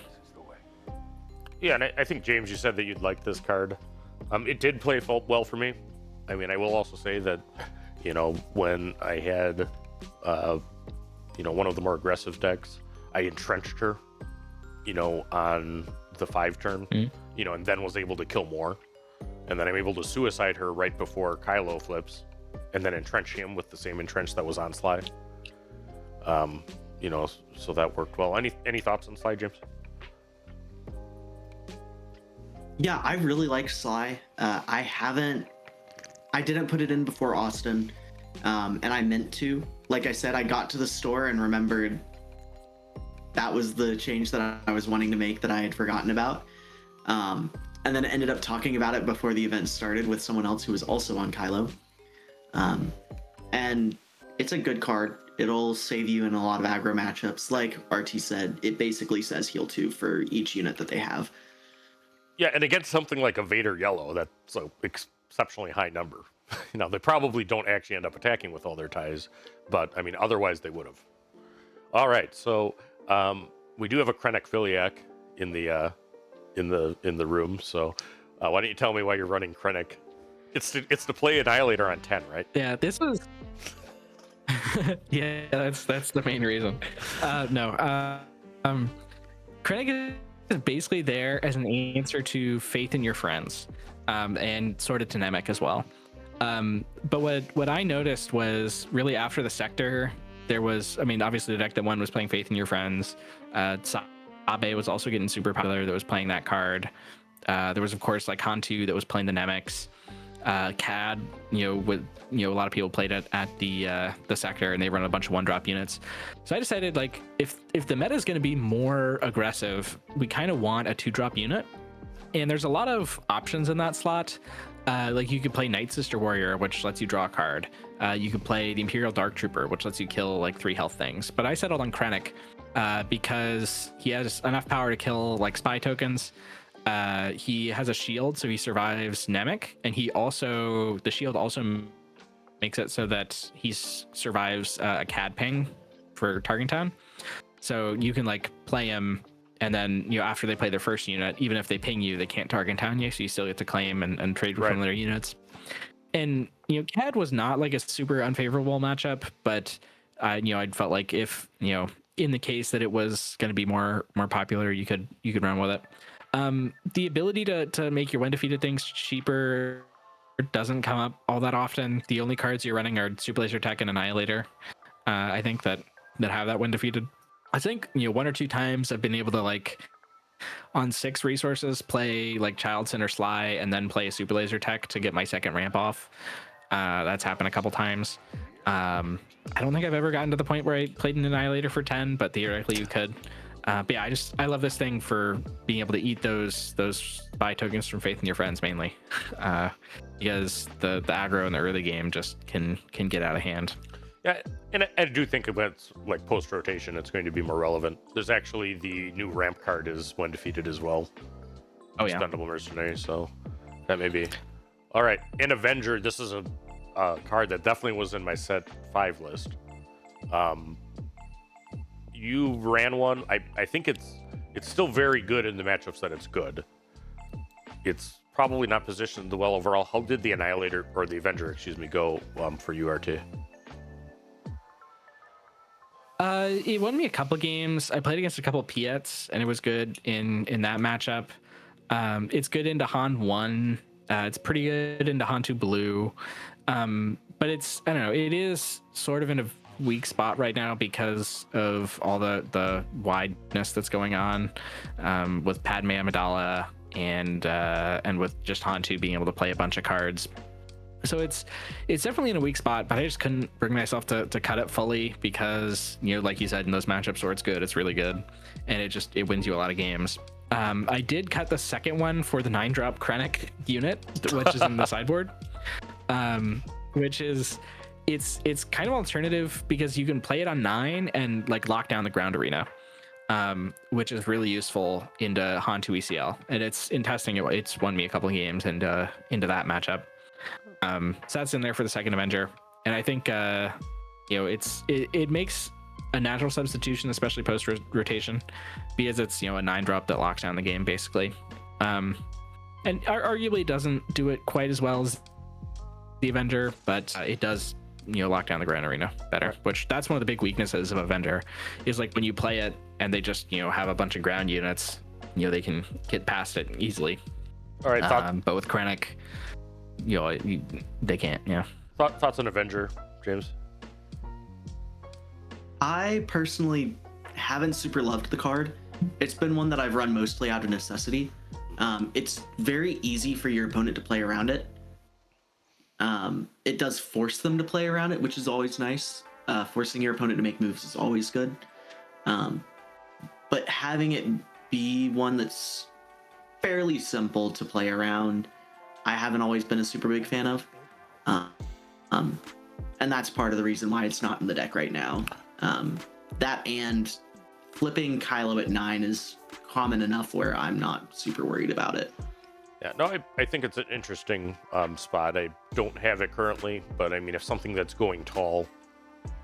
Yeah, and I think, James, you said that you'd like this card. It did play well for me. I mean, I will also say that, when I had, one of the more aggressive decks, I entrenched her, on the 5 turn, and then was able to kill more. And then I'm able to suicide her right before Kylo flips, and then entrench him with the same entrench that was on Sly. So that worked well. Any thoughts on Sly, James? Yeah, I really like Sly. I didn't put it in before Austin, and I meant to. Like I said, I got to the store and remembered that was the change that I was wanting to make that I had forgotten about. And then ended up talking about it before the event started with someone else who was also on Kylo. And it's a good card. It'll save you in a lot of aggro matchups. Like RT said, it basically says heal 2 for each unit that they have. Yeah, and against something like a Vader yellow, that's an exceptionally high number. They probably don't actually end up attacking with all their ties, but I mean, otherwise they would have. All right, so we do have a Krennic Filiac in the room. So why don't you tell me why you're running Krennic? It's to play Annihilator on 10, right? Yeah, this was. Yeah, that's the main reason. Krennic is basically there as an answer to Faith in Your Friends, and sort of to Nemec as well. But what I noticed was really after the sector, there was, obviously the deck that won was playing Faith in Your Friends. Abe was also getting super popular that was playing that card. There was, of course, like Hantu that was playing the Nemecs. Cad, with a lot of people played it at the sector, and they run a bunch of 1-drop units. So I decided, like, if the meta is going to be more aggressive, we kind of want a 2-drop unit. And there's a lot of options in that slot. Like you could play Night Sister Warrior, which lets you draw a card. You could play the Imperial Dark Trooper, which lets you kill like 3 health things. But I settled on Krennic because he has enough power to kill like spy tokens. He has a shield, so he survives Nemec, and the shield also makes it so that he survives a Cad ping for targeting town. So you can like play him, and then after they play their first unit, even if they ping you, they can't target town you, so you still get to claim and trade from their units. And Cad was not like a super unfavorable matchup, but I felt like if in the case that it was going to be more popular, you could run with it. The ability to make your undefeated things cheaper doesn't come up all that often. The only cards you're running are Super Laser Tech and Annihilator. I think that have that when defeated. I think 1 or 2 times I've been able to like on 6 resources play like Child Sin or Sly and then play a Super Laser Tech to get my second ramp off. That's happened a couple times. I don't think I've ever gotten to the point where I played an Annihilator for 10, but theoretically you could. But yeah, I love this thing for being able to eat those spy tokens from Faith in Your Friends mainly, because the aggro in the early game just can get out of hand. Yeah, and I do think about like post rotation, it's going to be more relevant. There's actually the new ramp card is when defeated as well. Oh yeah, Expendable Mercenary. So that may be all right. And Avenger, this is a card that definitely was in my set 5 list. You ran one. I think it's still very good in the matchups that it's good. It's probably not positioned well overall. How did the Annihilator or the Avenger, go for you, RT? It won me a couple games. I played against a couple Piets, and it was good in that matchup. It's good into Han 1. It's pretty good into Han 2 Blue. But it's, I don't know, it is sort of in a weak spot right now because of all the wideness that's going on with Padme Amidala and with just Han 2 being able to play a bunch of cards. So it's definitely in a weak spot, but I just couldn't bring myself to cut it fully because, you know, like you said, in those matchups where it's good, it's really good, and it wins you a lot of games. I did cut the second one for the 9-drop Krennic unit, which is in the sideboard, which is it's kind of alternative because you can play it on 9 and like lock down the ground arena, which is really useful into Han 2 ECL, and it's in testing it's won me a couple of games into that matchup. So that's in there for the second Avenger, and I think you know it makes a natural substitution, especially post rotation, because it's, you know, a 9-drop that locks down the game basically, and arguably it doesn't do it quite as well as the Avenger, but it does, you know, lock down the ground arena better, which that's one of the big weaknesses of Avenger, is like when you play it and they just, you know, have a bunch of ground units, you know, they can get past it easily. All right, but with Krennic, you know, they can't. Yeah. Thoughts on Avenger, James? I personally haven't super loved the card. It's been one that I've run mostly out of necessity. It's very easy for your opponent to play around it. It does force them to play around it, which is always nice. Forcing your opponent to make moves is always good. But having it be one that's fairly simple to play around, I haven't always been a super big fan of. And that's part of the reason why it's not in the deck right now. That and flipping Kylo at 9 is common enough where I'm not super worried about it. Yeah, no, I think it's an interesting spot. I don't have it currently, but I mean, if something that's going tall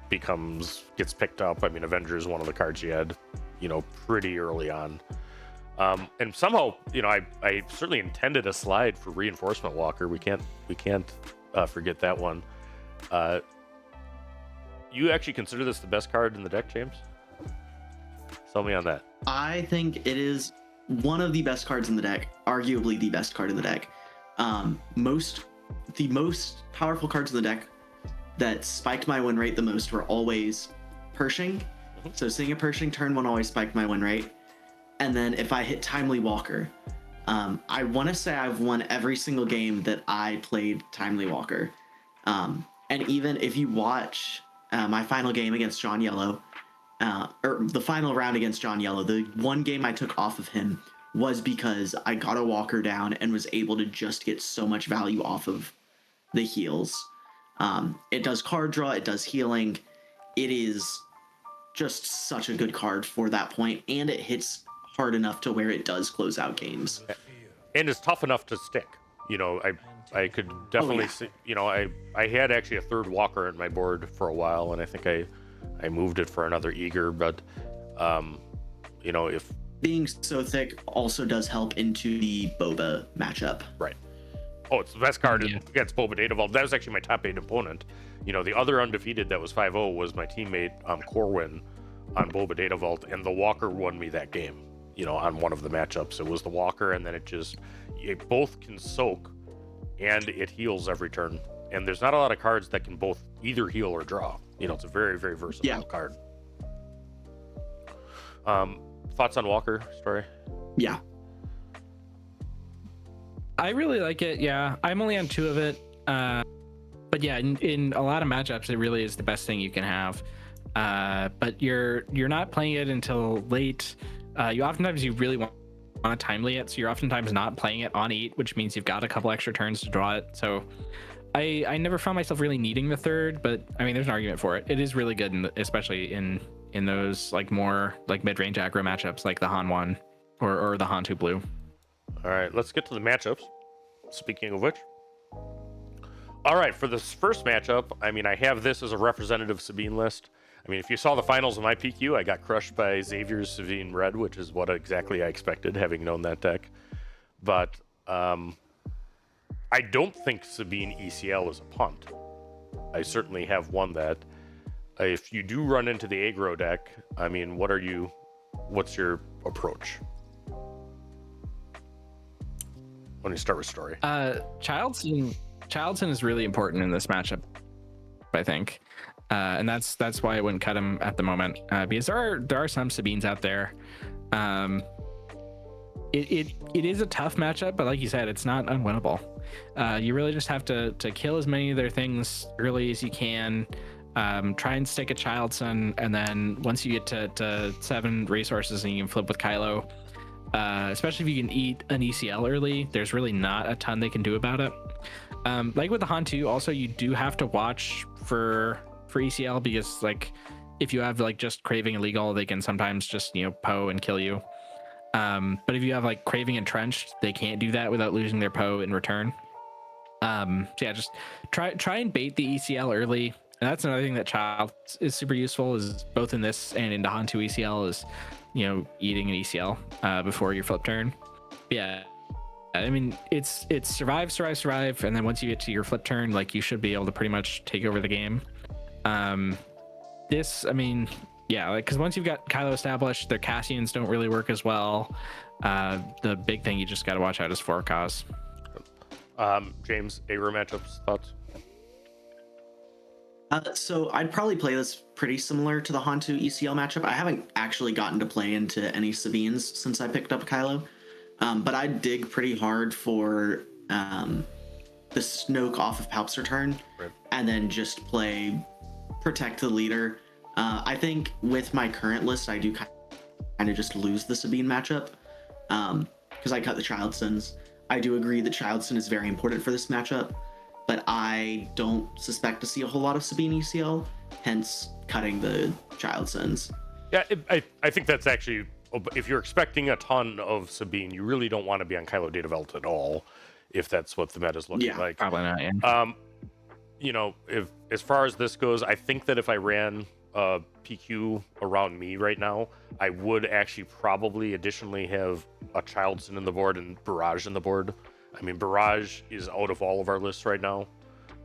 gets picked up, I mean, Avenger is one of the cards you had, you know, pretty early on. And somehow, you know, I certainly intended a slide for Reinforcement Walker. We can't forget that one. You actually consider this the best card in the deck, James? Sell me on that. I think it is one of the best cards in the deck, arguably the best card in the deck. The most powerful cards in the deck that spiked my win rate the most were always Pershing. So seeing a Pershing turn 1 always spiked my win rate. And then if I hit Timely Walker, I want to say I've won every single game that I played Timely Walker. And even if you watch my final game against John Yellow, or the final round against John Yellow, the one game I took off of him was because I got a Walker down and was able to just get so much value off of the heals. It does card draw, it does healing. It is just such a good card for that point, and it hits hard enough to where it does close out games. And it's tough enough to stick. You know, I could definitely see, you know, I had actually a third Walker in my board for a while, and I think I moved it for another Eager, but you know, if being so thick also does help into the Boba matchup. Right. Oh, it's the best card against Boba Data Vault. That was actually my top 8 opponent. You know, the other undefeated that was 5-0 was my teammate Corwin on Boba Data Vault, and the Walker won me that game, you know, on one of the matchups. It was the Walker, and then it both can soak and it heals every turn. And there's not a lot of cards that can both either heal or draw. You know, it's a very, very versatile card. Thoughts on Walker, Story? Yeah. I really like it. Yeah, I'm only on 2 of it. But yeah, in a lot of matchups, it really is the best thing you can have. But you're not playing it until late. You really want to timely it, so you're oftentimes not playing it on 8, which means you've got a couple extra turns to draw it. So I never found myself really needing the third, but I mean, there's an argument for it. It is really good, especially in those like more like mid-range aggro matchups, like the Han 1 or the Han 2 Blue. All right, let's get to the matchups. Speaking of which. All right, for this first matchup, I mean, I have this as a representative Sabine list. I mean, if you saw the finals of my PQ, I got crushed by Xavier's Sabine Red, which is what exactly I expected, having known that deck. But I don't think Sabine ECL is a punt. I certainly have won that. if you do run into the aggro deck, I mean, what's your approach? When you start with story. Childson is really important in this matchup, I think. And that's why I wouldn't cut him at the moment, because there are some Sabines out there. It is a tough matchup, but like you said, it's not unwinnable. You really just have to kill as many of their things early as you can. Try and stick a Childson, and then once you get to 7 resources and you can flip with Kylo, especially if you can eat an ECL early, there's really not a ton they can do about it. Like with the Han 2, also you do have to watch for ECL, because like if you have like just Craving illegal, they can sometimes just Poe and kill you. But if you have like Craving Entrenched, they can't do that without losing their Poe in return. So yeah, just try and bait the ECL early. And that's another thing that Child is super useful, is both in this and in the Han 2 ECL, is eating an ECL before your flip turn. Yeah, I mean it's survive, and then once you get to your flip turn, like you should be able to pretty much take over the game. This, I mean, yeah, like because once you've got Kylo established, their Cassians don't really work as well. The big thing you just got to watch out is 4-Cause. James, aggro matchups, thoughts? So I'd probably play this pretty similar to the Han 2 ECL matchup. I haven't actually gotten to play into any Sabines since I picked up Kylo, but I'd dig pretty hard for the Snoke off of Palp's return, right, and then just play Protect the Leader. I think with my current list, I do kind of just lose the Sabine matchup because I cut the Childsons. I do agree that Childson is very important for this matchup, but I don't suspect to see a whole lot of Sabine ECL, hence cutting the Childsons. Yeah, I think that's actually, if you're expecting a ton of Sabine, you really don't want to be on Kylo Data Vault at all, if that's what the meta's looking like. Probably not, yeah. If as far as this goes, I think that if I ran PQ around me right now, I would actually probably additionally have a Childson in the board and Barrage in the board. I mean, Barrage is out of all of our lists right now,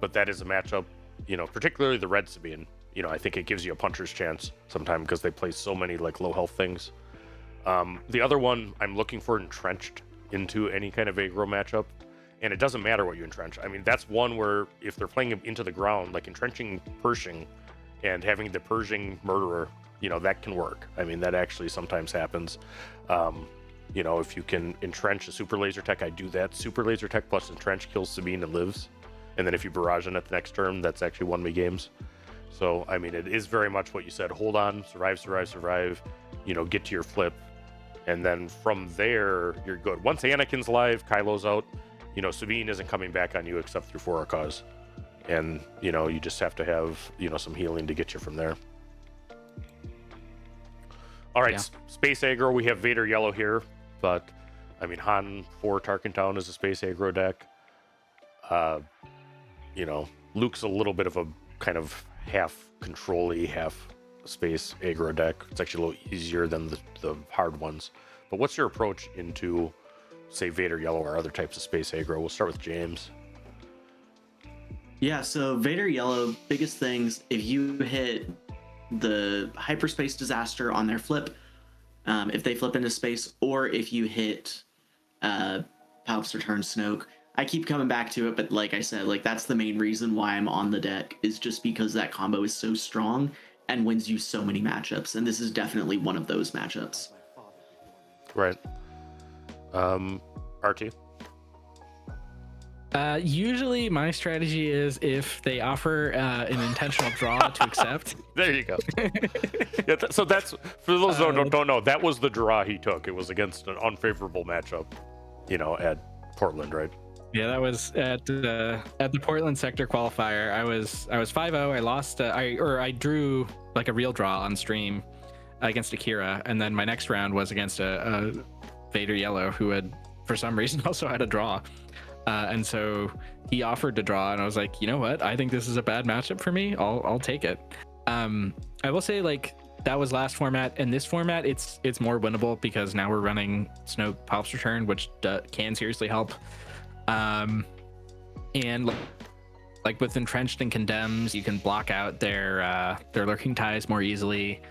but that is a matchup, particularly the Red Sabine. I think it gives you a puncher's chance sometimes because they play so many like low health things. The other one, I'm looking for Entrenched into any kind of aggro matchup, and it doesn't matter what you entrench. I mean, that's one where if they're playing into the ground, like entrenching Pershing and having the Pershing Murderer, that can work. I mean, that actually sometimes happens. If you can entrench a super laser tech, I do that. Super laser tech plus entrench kills Sabine and lives. And then if you barrage in at the next turn, that's actually won me games. So, I mean, it is very much what you said. Hold on, survive, get to your flip. And then from there, you're good. Once Anakin's alive, Kylo's out, Sabine isn't coming back on you except through 4-Cause. And, you just have to have, some healing to get you from there. All right, Yeah. Space aggro, we have Vader yellow here. But, I mean, Han 4 Tarkin Town is a space aggro deck. Luke's a little bit of a kind of half control-y, half space aggro deck. It's actually a little easier than the hard ones. But what's your approach into, say, Vader yellow or other types of space aggro? We'll start with James. Yeah, so Vader yellow, biggest things, if you hit the hyperspace disaster on their flip, if they flip into space, or if you hit Palp's return Snoke. I keep coming back to it, but like I said, like that's the main reason why I'm on the deck, is just because that combo is so strong and wins you so many matchups, and this is definitely one of those matchups. Right. RT? Usually my strategy is if they offer an intentional draw to accept. There you go. Yeah, so that's, for those who don't know, that was the draw he took. It was against an unfavorable matchup, at Portland, right? Yeah, that was at the Portland Sector Qualifier. I was 5-0. I lost. I drew like a real draw on stream against Akira, and then my next round was against a Vader yellow who had, for some reason, also had a draw. And so he offered to draw, and I was like, you know what? I think this is a bad matchup for me. I'll take it. I will say, like, that was last format, and this format it's more winnable because now we're running Snoke Palp's Return, which can seriously help. And Like with entrenched and condemns, you can block out their lurking ties more easily.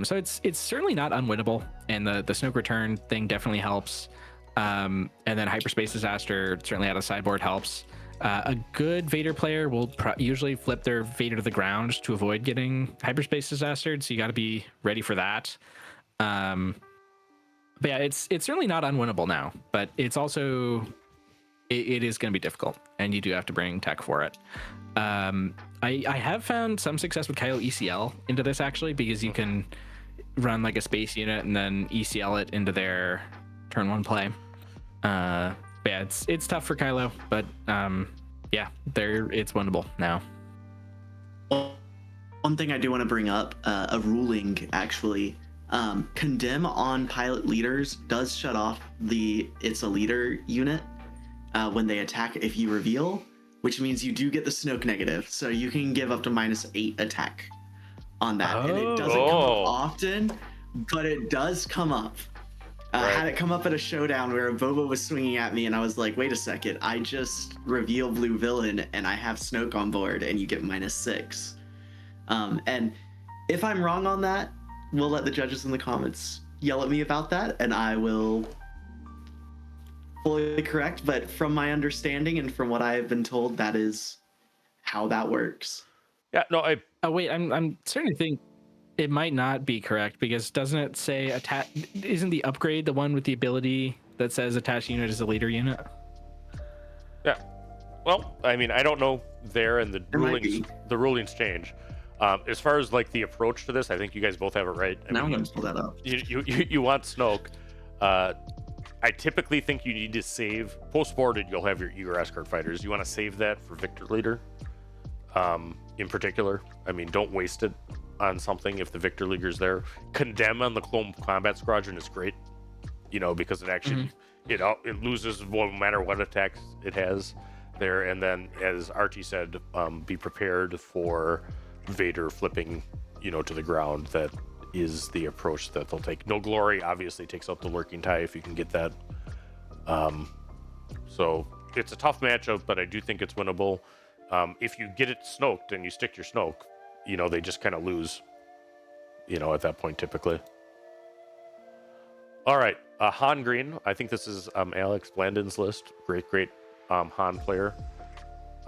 So it's certainly not unwinnable, and the Snoke return thing definitely helps. And then hyperspace disaster certainly out of sideboard helps. A good Vader player will usually flip their Vader to the ground to avoid getting hyperspace disastered, so you got to be ready for that. But yeah, it's certainly not unwinnable now, but it's also it is going to be difficult, and you do have to bring tech for it. I have found some success with Kylo ECL into this actually, because you can run like a space unit and then ECL it into their turn 1 play. Yeah, it's tough for Kylo, but yeah, it's winnable now. One thing I do want to bring up, a ruling actually, condemn on pilot leaders does shut off it's a leader unit when they attack if you reveal, which means you do get the Snoke negative, so you can give up to -8 attack on that. And it doesn't come up often, but it does come up. Right. Had it come up at a showdown where a Boba was swinging at me and I was like, wait a second, I just reveal blue villain and I have Snoke on board and you get -6. And if I'm wrong on that, we'll let the judges in the comments yell at me about that and I will fully correct. But from my understanding and from what I have been told, that is how that works. Yeah, no, Oh wait, I'm starting to think it might not be correct, because doesn't it say isn't the upgrade the one with the ability that says attached unit is a leader unit? Yeah. Well, I mean, I don't know there, and the rulings change. As far as like the approach to this, I think you guys both have it right. Now I'm going to pull that up. You want Snoke. I typically think you need to save post-boarded. You'll have your Eager Escort fighters. You want to save that for Victor Leader. In particular, I mean, don't waste it on something if the Victor Leaguer's there. Condemn on the Clone Combat Squadron is great, because it actually it loses no matter what attacks it has there. And then, as Archie said, be prepared for Vader flipping, to the ground. That is the approach that they'll take. No Glory obviously takes out the lurking tie if you can get that. So it's a tough matchup, but I do think it's winnable. If you get it Snoked and you stick your Snoke, they just kind of lose, at that point typically. All right, Han Green. I think this is Alex Blandon's list. Great Han player.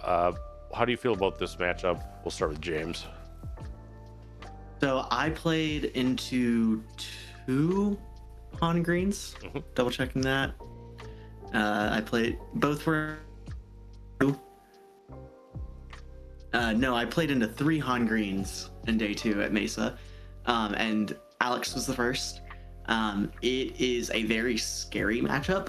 How do you feel about this matchup? We'll start with James. So I played into 2 Han Greens. Double checking that. I played both were. No, I played into 3 Han Greens in day 2 at Mesa, and Alex was the first. It is a very scary matchup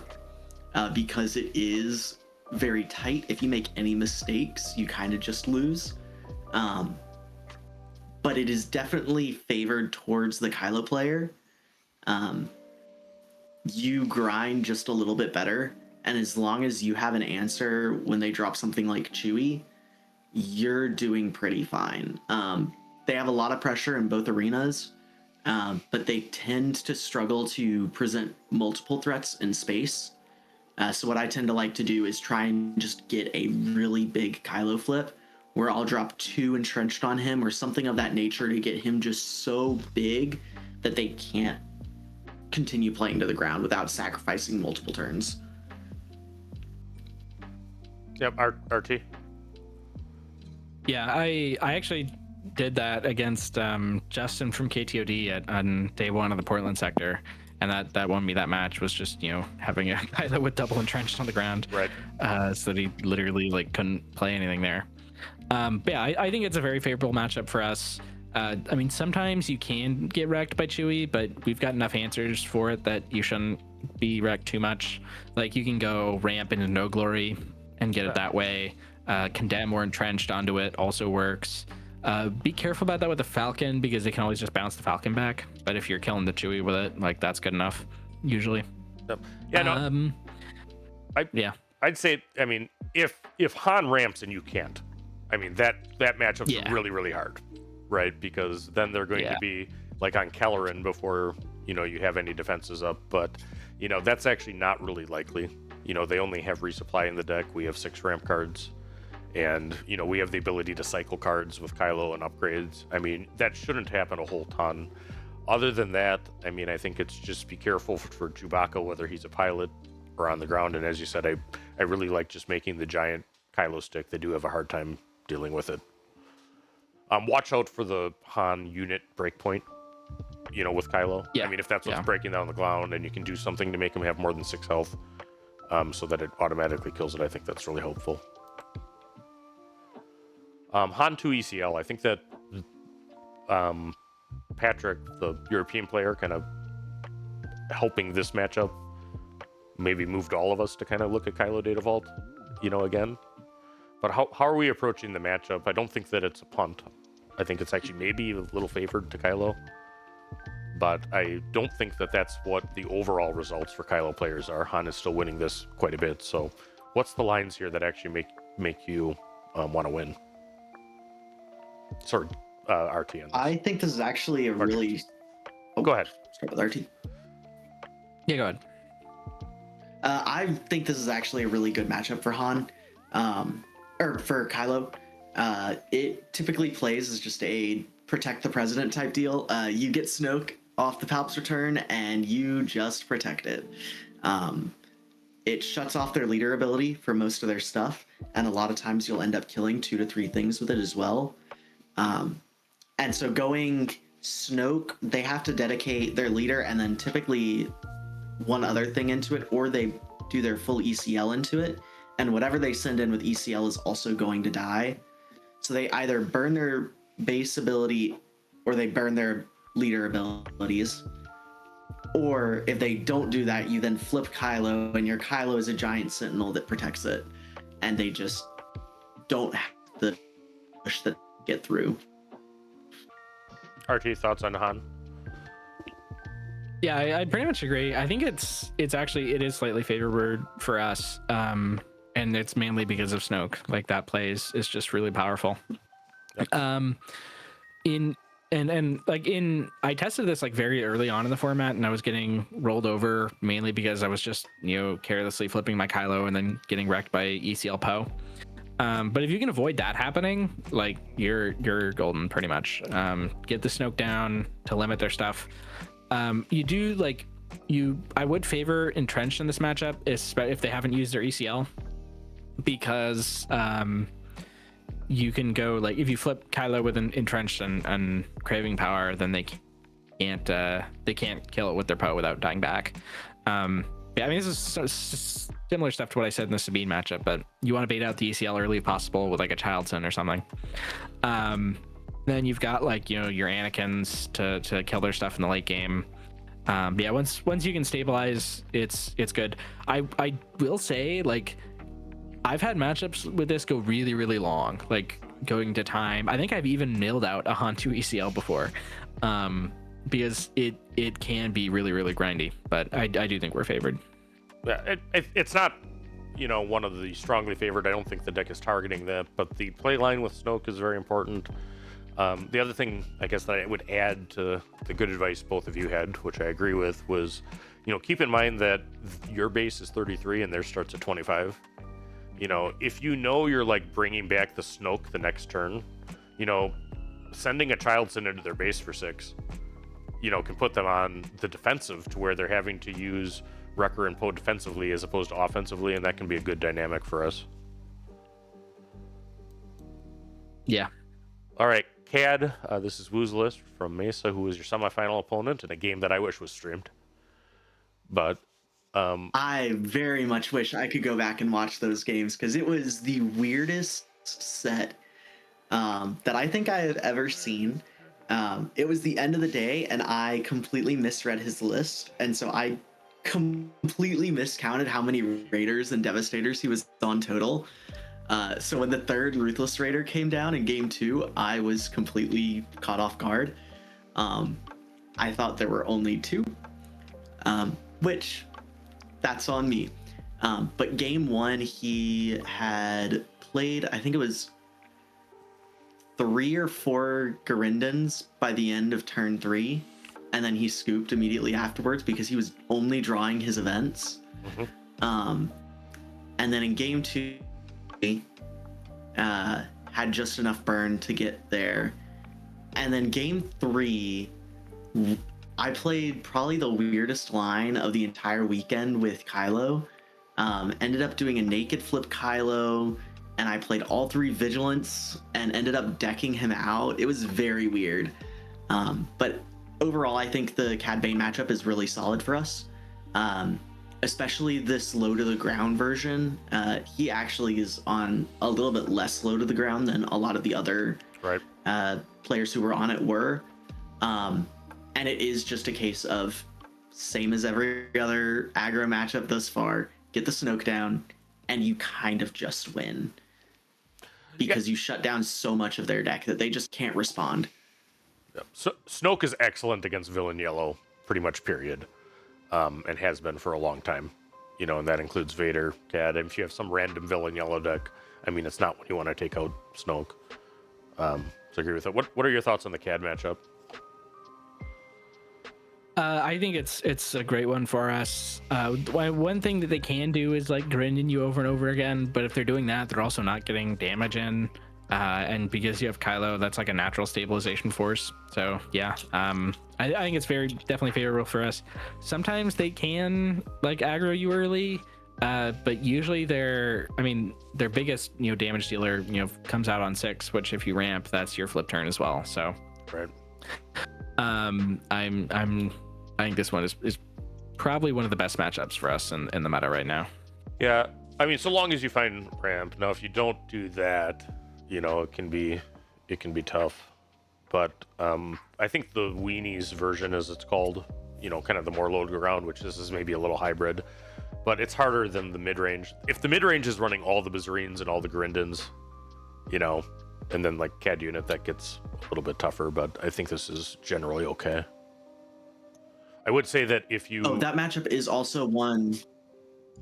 because it is very tight. If you make any mistakes, you kind of just lose. But it is definitely favored towards the Kylo player. You grind just a little bit better, and as long as you have an answer when they drop something like Chewie, you're doing pretty fine. They have a lot of pressure in both arenas, but they tend to struggle to present multiple threats in space. So what I tend to like to do is try and just get a really big Kylo flip where I'll drop 2 entrenched on him or something of that nature to get him just so big that they can't continue playing to the ground without sacrificing multiple turns. Yep, RT. Yeah, I actually did that against Justin from KTOD on day 1 of the Portland sector, and that won me that match. Was just having a Kylo with double entrenched on the ground, right? So that he literally couldn't play anything there. But yeah, I think it's a very favorable matchup for us. I mean, sometimes you can get wrecked by Chewie, but we've got enough answers for it that you shouldn't be wrecked too much. Like, you can go ramp into No Glory and get it that way. Condemn or entrenched onto it also works. Be careful about that with the Falcon, because they can always just bounce the Falcon back. But if you're killing the Chewie with it, that's good enough, usually. I'd say, I mean, if Han ramps and you can't, I mean, that matchup's really, really hard, right? Because then they're going to be like on Kelleran before, you have any defenses up. But, that's actually not really likely. They only have resupply in the deck. We have 6 ramp cards. And, you know, we have the ability to cycle cards with Kylo and upgrades. I mean, that shouldn't happen a whole ton. Other than that, I mean, I think it's just be careful for Chewbacca, whether he's a pilot or on the ground. And as you said, I really like just making the giant Kylo stick. They do have a hard time dealing with it. Watch out for the Han unit breakpoint, you know, with Kylo. Yeah. I mean, if that's what's Yeah. breaking down the ground and you can do something to make him have more than 6 health, so that it automatically kills it, I think that's really helpful. Han 2 ECL, I think that Patrick, the European player, kind of helping this matchup, maybe moved all of us to kind of look at Kylo Data Vault, you know, again. But how are we approaching the matchup? I don't think that it's a punt. I think it's actually maybe a little favored to Kylo. But I don't think that that's what the overall results for Kylo players are. Han is still winning this quite a bit. So what's the lines here that actually make you want to win? Sorry, RT on this. I think this is actually a really. Go ahead. Start with RT. Yeah, go ahead. I think this is actually a really good matchup for Han, or for Kylo. It typically plays as just a protect the president type deal. You get Snoke off the Palp's return, and you just protect it. It shuts off their leader ability for most of their stuff, and a lot of times you'll end up killing 2 to 3 things with it as well. And so going Snoke, they have to dedicate their leader and then typically one other thing into it, or they do their full ECL into it, and whatever they send in with ECL is also going to die. So they either burn their base ability or they burn their leader abilities. Or if they don't do that, you then flip Kylo, and your Kylo is a giant sentinel that protects it, and they just don't have the push that get through. RT, thoughts on Han? Yeah, I pretty much agree. I think it is slightly favored for us, and it's mainly because of Snoke. Like, that plays is just really powerful. Yep. I tested this like very early on in the format, and I was getting rolled over mainly because I was just, you know, carelessly flipping my Kylo and then getting wrecked by ECL Poe. But if you can avoid that happening, like, you're golden pretty much. Get the Snoke down to limit their stuff. I would favor Entrenched in this matchup, if they haven't used their ECL, because you can go, like, if you flip Kylo with an Entrenched and Craving Power, then they can't kill it with their Poe without dying back. Yeah, I mean, this is similar stuff to what I said in the Sabine matchup, but you want to bait out the ECL early if possible with like a Child Sin or something. Then you've got, like, you know, your Anakins to kill their stuff in the late game. Yeah, once you can stabilize, it's good. I will say, like, I've had matchups with this go really, really long, like going to time. I think I've even milled out a Han 2 ECL before, because it can be really, really grindy. But I do think we're favored. Yeah, it's not, you know, one of the strongly favored. I don't think the deck is targeting that, but the play line with Snoke is very important. The other thing, I guess, that I would add to the good advice both of you had, which I agree with, was, you know, keep in mind that your base is 33 and theirs starts at 25. You know, if you know you're, like, bringing back the Snoke the next turn, you know, sending a Child Sin into their base for 6, you know, can put them on the defensive to where they're having to use Wrecker and Poe defensively as opposed to offensively, and that can be a good dynamic for us. Yeah. All right, Cad, this is Woozless from Mesa, who was your semifinal opponent in a game that I wish was streamed. But I very much wish I could go back and watch those games, because it was the weirdest set that I think I have ever seen. It was the end of the day, and I completely misread his list, and so I completely miscounted how many Raiders and Devastators he was on total. So when the third Ruthless Raider came down in game 2, I was completely caught off guard. I thought there were only 2, which, that's on me. But game 1, he had played, I think it was 3 or 4 Garindans by the end of turn 3, and then he scooped immediately afterwards because he was only drawing his events. Mm-hmm. And then in game 2, had just enough burn to get there. And then game 3, I played probably the weirdest line of the entire weekend with Kylo. Ended up doing a naked flip Kylo, and I played all 3 Vigilance and ended up decking him out. It was very weird. But overall, I think the Cad Bane matchup is really solid for us. Especially this low to the ground version. He actually is on a little bit less low to the ground than a lot of the other players who were on it were. And it is just a case of same as every other aggro matchup thus far. Get the Snoke down, and you kind of just win. Because you shut down so much of their deck that they just can't respond. Yep. So Snoke is excellent against villain yellow, pretty much, period. And has been for a long time. You know, and that includes Vader, Cad. And if you have some random villain yellow deck, I mean, it's not when you want to take out Snoke. So I agree with that. What are your thoughts on the Cad matchup? I think it's a great one for us. One thing that they can do is like grinding you over and over again, but if they're doing that, they're also not getting damage in. And because you have Kylo, that's like a natural stabilization force. So yeah, I think it's definitely favorable for us. Sometimes they can like aggro you early, but usually their biggest damage dealer comes out on 6, which if you ramp, that's your flip turn as well. So right. I think this one is probably one of the best matchups for us in the meta right now. Yeah, I mean, so long as you find ramp. Now, if you don't do that, it can be tough. But I think the weenies version, as it's called, kind of the more low to ground, which this is maybe a little hybrid, but it's harder than the mid range. If the mid range is running all the Bazarines and all the Grindins, and then like Cad unit, that gets a little bit tougher. But I think this is generally okay. I would say that if you... Oh, that matchup is also one...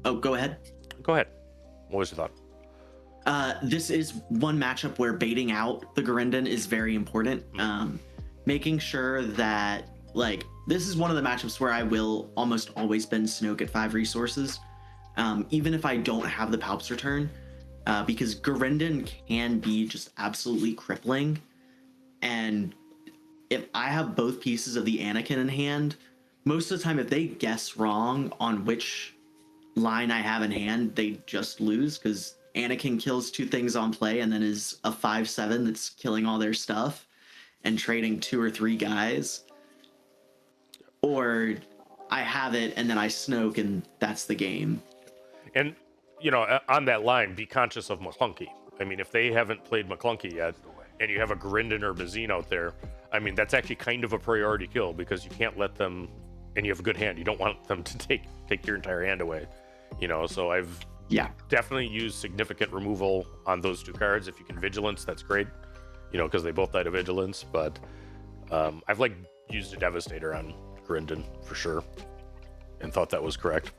Oh, go ahead. Go ahead. What was your thought? This is one matchup where baiting out the Garindin is very important. Making sure that, like, this is one of the matchups where I will almost always bend Snoke at 5 resources, even if I don't have the Palps return, because Garindin can be just absolutely crippling. And if I have both pieces of the Anakin in hand, most of the time, if they guess wrong on which line I have in hand, they just lose, because Anakin kills 2 things on play and then is a 5/7 that's killing all their stuff and trading 2 or 3 guys. Or I have it and then I Snoke and that's the game. And, on that line, be conscious of McClunky. I mean, if they haven't played McClunky yet and you have a Grindin or Bazine out there, I mean, that's actually kind of a priority kill, because you can't let them... And you have a good hand. You don't want them to take your entire hand away, So I've definitely used significant removal on those 2 cards. If you can Vigilance, that's great, because they both died of Vigilance. But I've used a Devastator on Grindin for sure, and thought that was correct.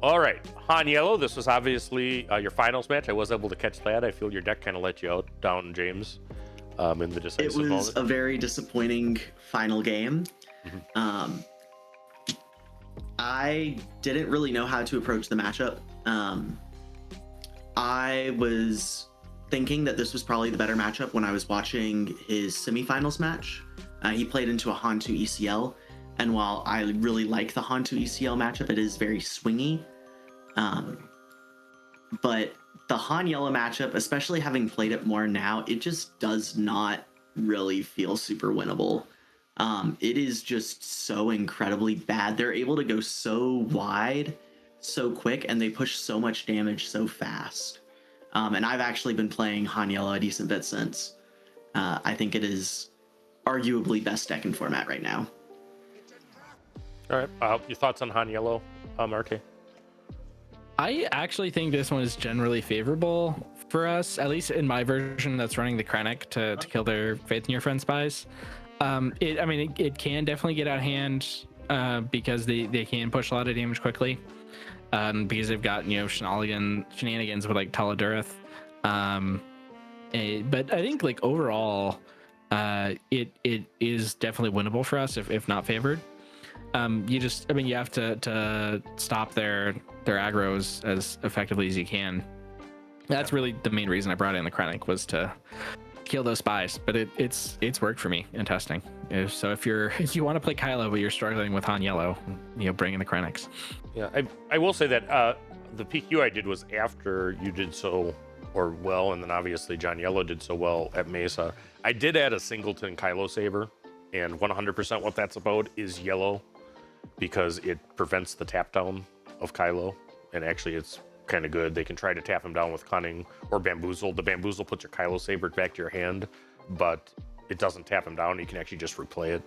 All right, Han Yellow. This was obviously your finals match. I was able to catch that. I feel your deck kind of let you out down, James, in the decisive moment. It was a very disappointing final game. I didn't really know how to approach the matchup. I was thinking that this was probably the better matchup when I was watching his semifinals match. He played into a Han 2 ECL, and while I really like the Han 2 ECL matchup, it is very swingy. But the Han Yellow matchup, especially having played it more now, it just does not really feel super winnable. It is just so incredibly bad. They're able to go so wide, so quick, and they push so much damage so fast. And I've actually been playing Han Yellow a decent bit since. I think it is arguably best deck in format right now. All right. Your thoughts on Han Yellow, RK? I actually think this one is generally favorable for us, at least in my version that's running the Krennic to kill their Faith in Your Friend spies. It can definitely get out of hand because they can push a lot of damage quickly because they've got shenanigans with like Taladurith. But I think overall it is definitely winnable for us if not favored. You have to stop their aggros as effectively as you can. That's really the main reason I brought in the Krennic, was to kill those spies. But it's worked for me in testing. So if you want to play Kylo but you're struggling with Han Yellow, bring in the Krennics. Yeah, I will say that the PQ I did was after you did so well, and then obviously John Yellow did so well at Mesa. I did add a singleton Kylo saber, and 100% what that's about is yellow, because it prevents the tap down of Kylo, and actually it's kind of good. They can try to tap him down with cunning or bamboozle. The bamboozle puts your Kylo saber back to your hand, but it doesn't tap him down. You can actually just replay it.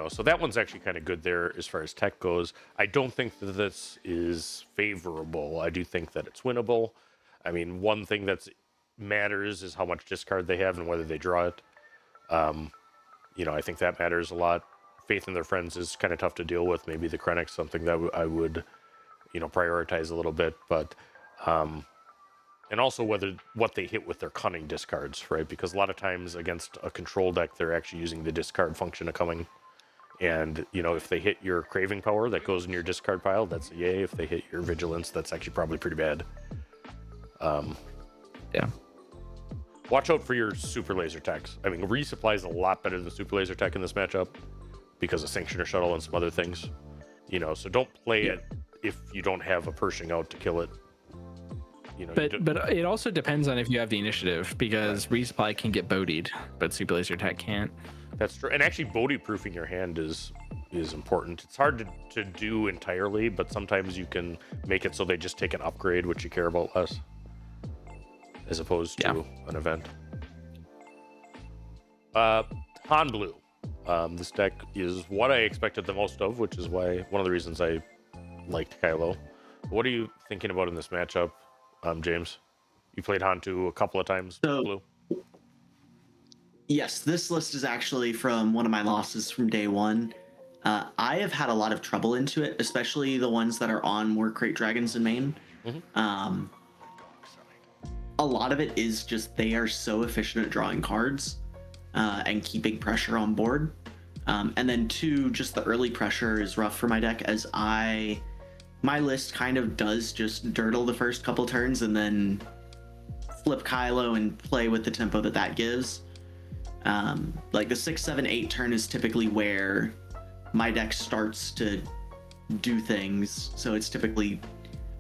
So that one's actually kind of good there as far as tech goes. I don't think that this is favorable. I do think that it's winnable. I mean, one thing that matters is how much discard they have and whether they draw it. I think that matters a lot. Faith in their friends is kind of tough to deal with. Maybe the Krennic's something that I would, prioritize a little bit. But, and also what they hit with their cunning discards, right? Because a lot of times against a control deck, they're actually using the discard function of coming. And, if they hit your craving power, that goes in your discard pile, that's a yay. If they hit your vigilance, that's actually probably pretty bad. Yeah. Watch out for your super laser techs. I mean, resupply is a lot better than super laser tech in this matchup because of Sanctioner Shuttle and some other things. So don't play it if you don't have a Pershing out to kill it. But it also depends on if you have the initiative, because resupply can get bodied, but super laser tech can't. That's true. And actually, Bodhi proofing your hand is important. It's hard to do entirely, but sometimes you can make it so they just take an upgrade, which you care about less, as opposed to an event. Han Blue. This deck is what I expected the most of, which is one of the reasons I liked Kylo. What are you thinking about in this matchup, James? You played Han 2 a couple of times, Blue. Yes, this list is actually from one of my losses from day one. I have had a lot of trouble into it, especially the ones that are on more Crate Dragons in main. Mm-hmm. A lot of it is just they are so efficient at drawing cards and keeping pressure on board. And then two, just the early pressure is rough for my deck, as my list kind of does just dirtle the first couple turns and then flip Kylo and play with the tempo that gives. Like the 6, 7, 8 turn is typically where my deck starts to do things, so it's typically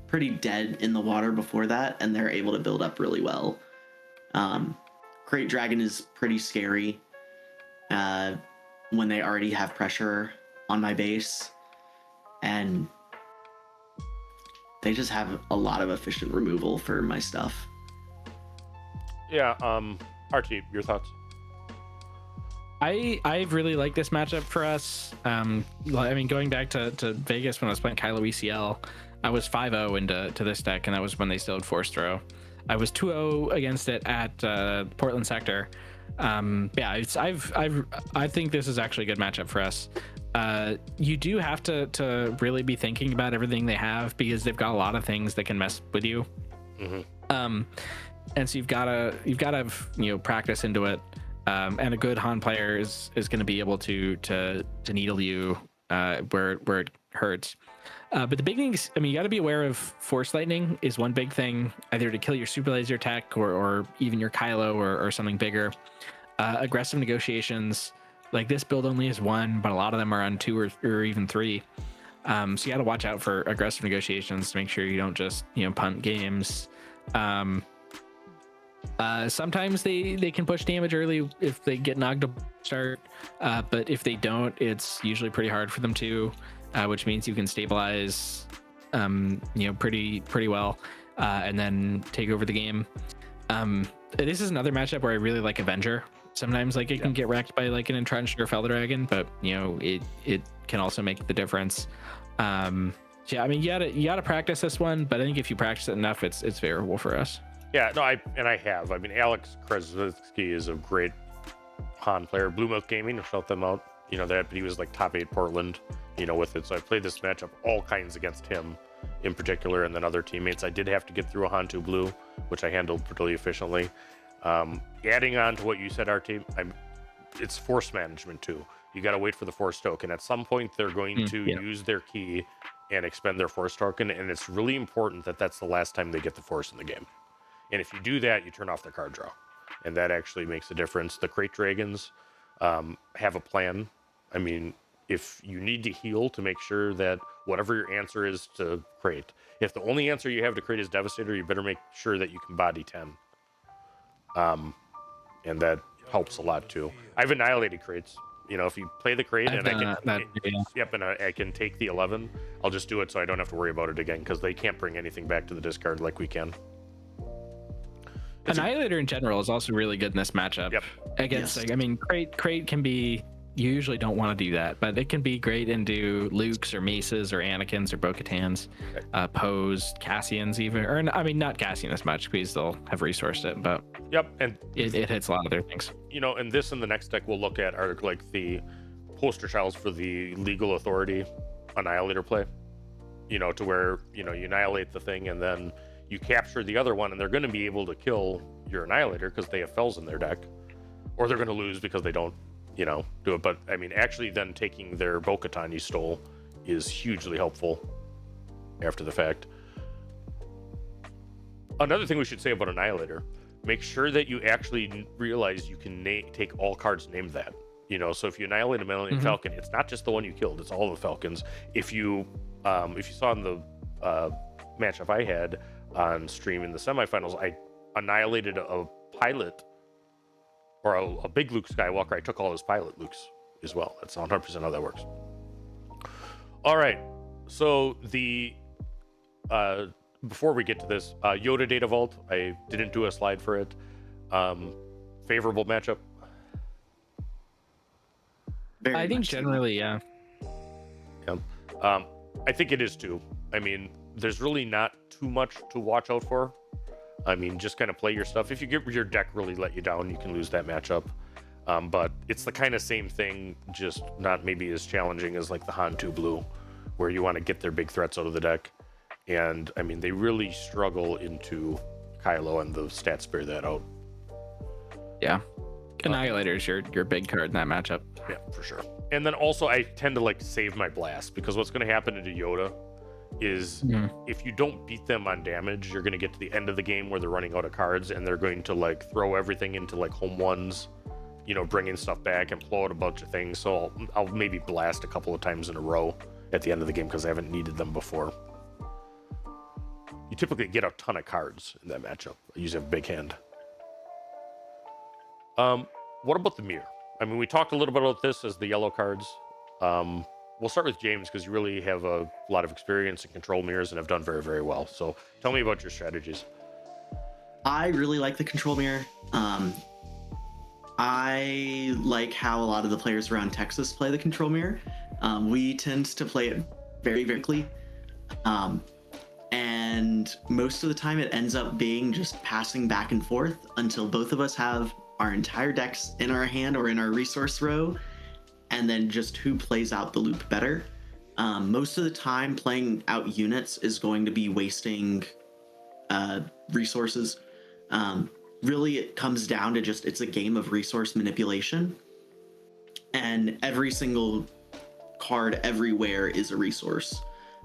pretty dead in the water before that, and they're able to build up really well. Great Dragon is pretty scary when they already have pressure on my base, and they just have a lot of efficient removal for my stuff. Yeah, RT, your thoughts? I really like this matchup for us. I mean, going back to Vegas when I was playing Kylo ECL, I was 5-0 into this deck, and that was when they still had Force Throw. I was 2-0 against it at Portland Sector. I think this is actually a good matchup for us. You do have to really be thinking about everything they have, because they've got a lot of things that can mess with you. Mm-hmm. And so you've got to practice into it. And a good Han player is going to be able to needle you where it hurts. But the big thing is, I mean, you got to be aware of Force Lightning is one big thing, either to kill your super laser tech or even your Kylo or something bigger. Aggressive negotiations, like this build only has one, but a lot of them are on 2 or even 3. So you got to watch out for aggressive negotiations to make sure you don't just punt games. Sometimes they can push damage early if they get knocked to start, but if they don't, it's usually pretty hard for them to, which means you can stabilize pretty well, and then take over the game. This is another matchup where I really like Avenger. Sometimes it can get wrecked by an entrenched or Fel Dragon, but it can also make the difference. Yeah, I mean, you gotta practice this one, but I think if you practice it enough, it's favorable for us. Yeah, no, I have. I mean, Alex Krasnitsky is a great Han player. Blue Milk Gaming, shout them out. But he was top 8 Portland, with it. So I played this matchup all kinds against him in particular, and then other teammates. I did have to get through a Han 2 Blue, which I handled pretty efficiently. Adding on to what you said, RT, it's force management too. You got to wait for the force token. At some point, they're going to use their key and expend their force token, and it's really important that that's the last time they get the force in the game. And if you do that, you turn off their card draw. And that actually makes a difference. The crate dragons have a plan. I mean, if you need to heal to make sure that whatever your answer is to crate, if the only answer you have to crate is Devastator, you better make sure that you can body 10. And that helps a lot too. I've annihilated crates. You know, if you play the crate I've and I done can, that, yeah. yep, and I can take the 11, I'll just do it so I don't have to worry about it again because they can't bring anything back to the discard like we can. Annihilator in general is also really good in this matchup. Yep. Against, Yes. like, I mean, crate can be. You usually don't want to do that, but it can be great into Lukes or Mesas or Anakins or Bo-Katans, Poes, Cassians even, or I mean, not Cassian as much because they'll have resourced it, but Yep, and it hits a lot of their things. you know, and this and the next deck we'll look at are like the poster childs for the legal authority annihilator play. You know, to where, you know, you annihilate the thing and then you capture the other one and they're going to be able to kill your annihilator because they have fells in their deck, or they're going to lose because they don't, you know, do it. But I mean, actually then taking their Bo-Katan you stole is hugely helpful after the fact. Another thing we should say about Annihilator, make sure that you actually realize you can take all cards named that. You know, so if you annihilate a Millennium Falcon, it's not just the one you killed, it's all the Falcons. If you saw in the matchup I had on stream in the semifinals, I annihilated a pilot, or a big Luke Skywalker. I took all his pilot Lukes as well. That's 100% how that works. All right, so the before we get to this, Yoda Data Vault, I didn't do a slide for it. Favorable matchup? Very I think much so. generally, yeah. Yeah. I think it is too. I mean, there's really not too much to watch out for. I mean, just kind of play your stuff. If you get your deck really let you down, you can lose that matchup. But it's the kind of same thing, just not maybe as challenging as like the Han 2 Blue, where you want to get their big threats out of the deck. And I mean, they really struggle into Kylo, and the stats bear that out. Yeah. Annihilator is your big card in that matchup. Yeah, for sure. And then also, I tend to like save my blast, because what's going to happen to Yoda is if you don't beat them on damage, you're going to get to the end of the game where they're running out of cards, and they're going to like throw everything into like home ones, you know, bringing stuff back and blow out a bunch of things. So I'll maybe blast a couple of times in a row at the end of the game because I haven't needed them before. You typically get a ton of cards in that matchup. You use a big hand. What about the mirror? I mean, we talked a little bit about this as the yellow cards. We'll start with James, because you really have a lot of experience in control mirrors and have done very, very well. So tell me about your strategies. I really like the control mirror. I like how a lot of the players around Texas play the control mirror. We tend to play it very, very quickly. And most of the time it ends up being just passing back and forth until both of us have our entire decks in our hand or in our resource row, and then just who plays out the loop better. Most of the time playing out units is going to be wasting resources. Really, it comes down to just, it's a game of resource manipulation, and every single card everywhere is a resource.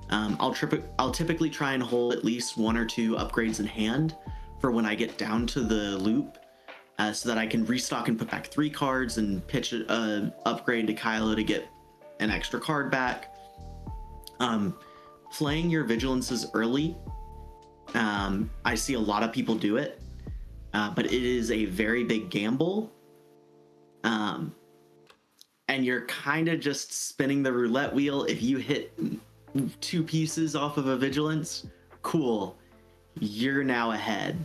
I'll typically try and hold at least 1 or 2 upgrades in hand for when I get down to the loop, so that I can restock and put back 3 cards and pitch an upgrade to Kylo to get an extra card back. Playing your vigilances early, I see a lot of people do it, but it is a very big gamble. And you're kind of just spinning the roulette wheel. If you hit 2 pieces off of a vigilance, cool, you're now ahead.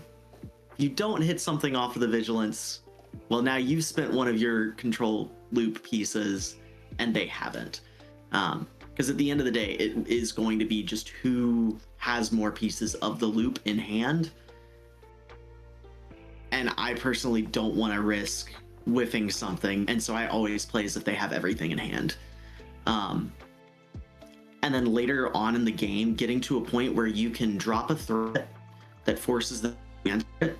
If you don't hit something off of the vigilance, well, now you've spent one of your control loop pieces and they haven't. Because at the end of the day, it is going to be just who has more pieces of the loop in hand. And I personally don't want to risk whiffing something, and so I always play as if they have everything in hand. And then later on in the game, getting to a point where you can drop a threat that forces them to answer it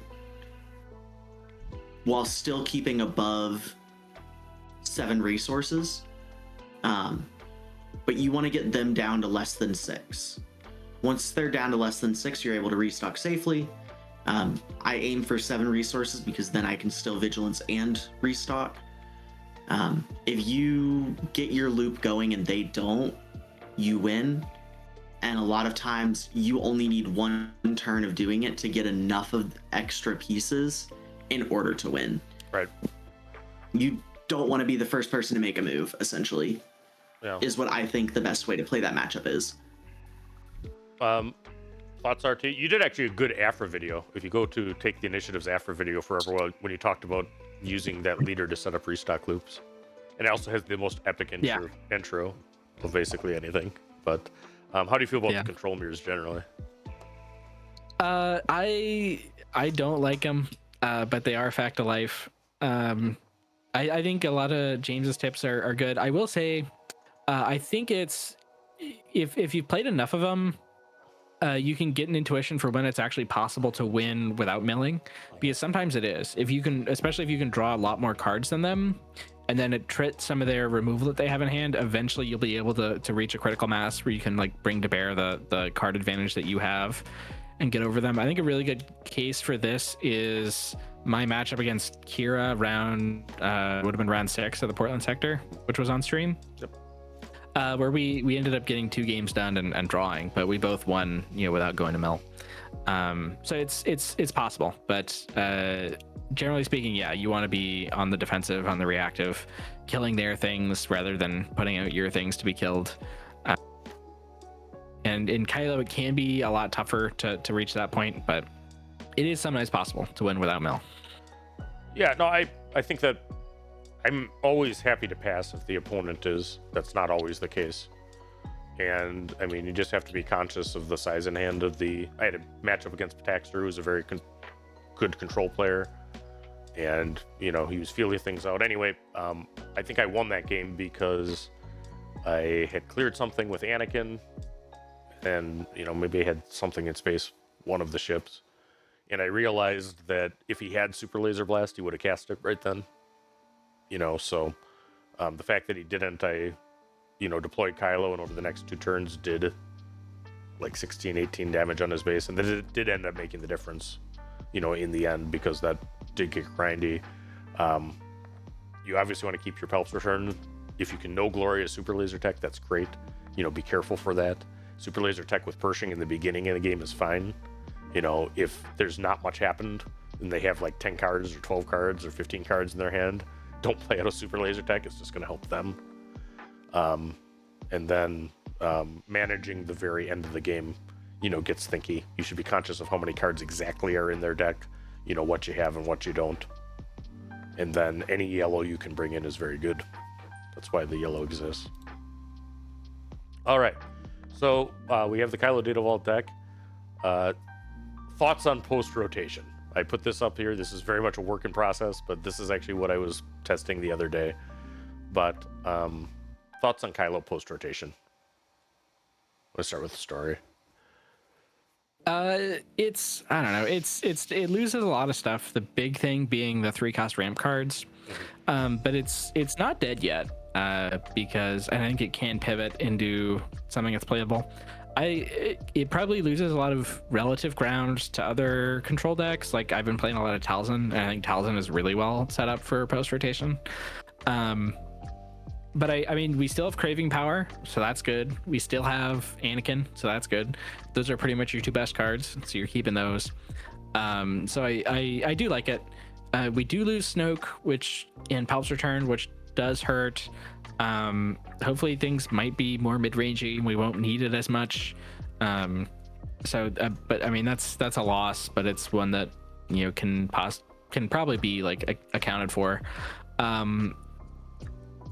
while still keeping above 7 resources. But you want to get them down to less than 6. Once they're down to less than 6, you're able to restock safely. I aim for 7 resources because then I can still vigilance and restock. If you get your loop going and they don't, you win. And a lot of times you only need 1 turn of doing it to get enough of extra pieces in order to win. Right. You don't want to be the first person to make a move, essentially. Yeah. Is what I think the best way to play that matchup is. Thoughts, RT? You did actually a good Afra video. If you go to Take the Initiative's Afra video for everyone, when you talked about using that leader to set up restock loops. And it also has the most epic intro of basically anything. But how do you feel about the control mirrors generally? I don't like them, but they are a fact of life. I think a lot of James's tips are good. I will say, I think it's if you've played enough of them, you can get an intuition for when it's actually possible to win without milling, because sometimes it is. If you can, especially if you can draw a lot more cards than them, and then it trits some of their removal that they have in hand, eventually you'll be able to reach a critical mass where you can like bring to bear the card advantage that you have and get over them. I think a really good case for this is my matchup against Kira round would have been round 6 of the Portland sector, which was on stream. Yep. Where we ended up getting 2 games done and drawing, but we both won, without going to mill. So it's possible, but generally speaking, you want to be on the defensive, on the reactive, killing their things rather than putting out your things to be killed. And in Kylo, it can be a lot tougher to reach that point, but it is sometimes possible to win without mill. Yeah, no, I think that I'm always happy to pass if the opponent is. That's not always the case. And, I mean, you just have to be conscious of the size in hand of the... I had a matchup against Pataxter, who was a very good control player. And, he was feeling things out. Anyway, I think I won that game because I had cleared something with Anakin. And, maybe I had something in space, one of the ships. And I realized that if he had Super Laser Blast, he would have cast it right then. So the fact that he didn't, I, deployed Kylo, and over the next 2 turns did like 16, 18 damage on his base. And then it did end up making the difference, in the end, because that did get grindy. You obviously want to keep your Palps return. If you can no glory a Super Laser Tech, that's great. Be careful for that. Super Laser Tech with Pershing in the beginning of the game is fine. If there's not much happened, and they have like 10 cards or 12 cards or 15 cards in their hand, don't play out a Super Laser Tech. It's just going to help them. And then managing the very end of the game, gets thinky. You should be conscious of how many cards exactly are in their deck, what you have and what you don't. And then any yellow you can bring in is very good. That's why the yellow exists. All right. So we have the Kylo Data Vault deck. Thoughts on post-rotation. I put this up here. This is very much a work in process, but this is actually what I was testing the other day. But thoughts on Kylo post-rotation? Let's start with the story. It's, I don't know. It loses a lot of stuff. The big thing being the 3-cost ramp cards. But it's not dead yet. Because I think it can pivot into something that's playable. It probably loses a lot of relative ground to other control decks. Like I've been playing a lot of Talzin, and I think Talzin is really well set up for post rotation. But I mean, we still have Craving Power, so that's good. We still have Anakin, so that's good. Those are pretty much your 2 best cards, so you're keeping those. So I do like it. We do lose Snoke, which in Palp's Return, which does hurt. Hopefully things might be more mid-rangey and we won't need it as much. But I mean, that's a loss, but it's one that can probably be like accounted for.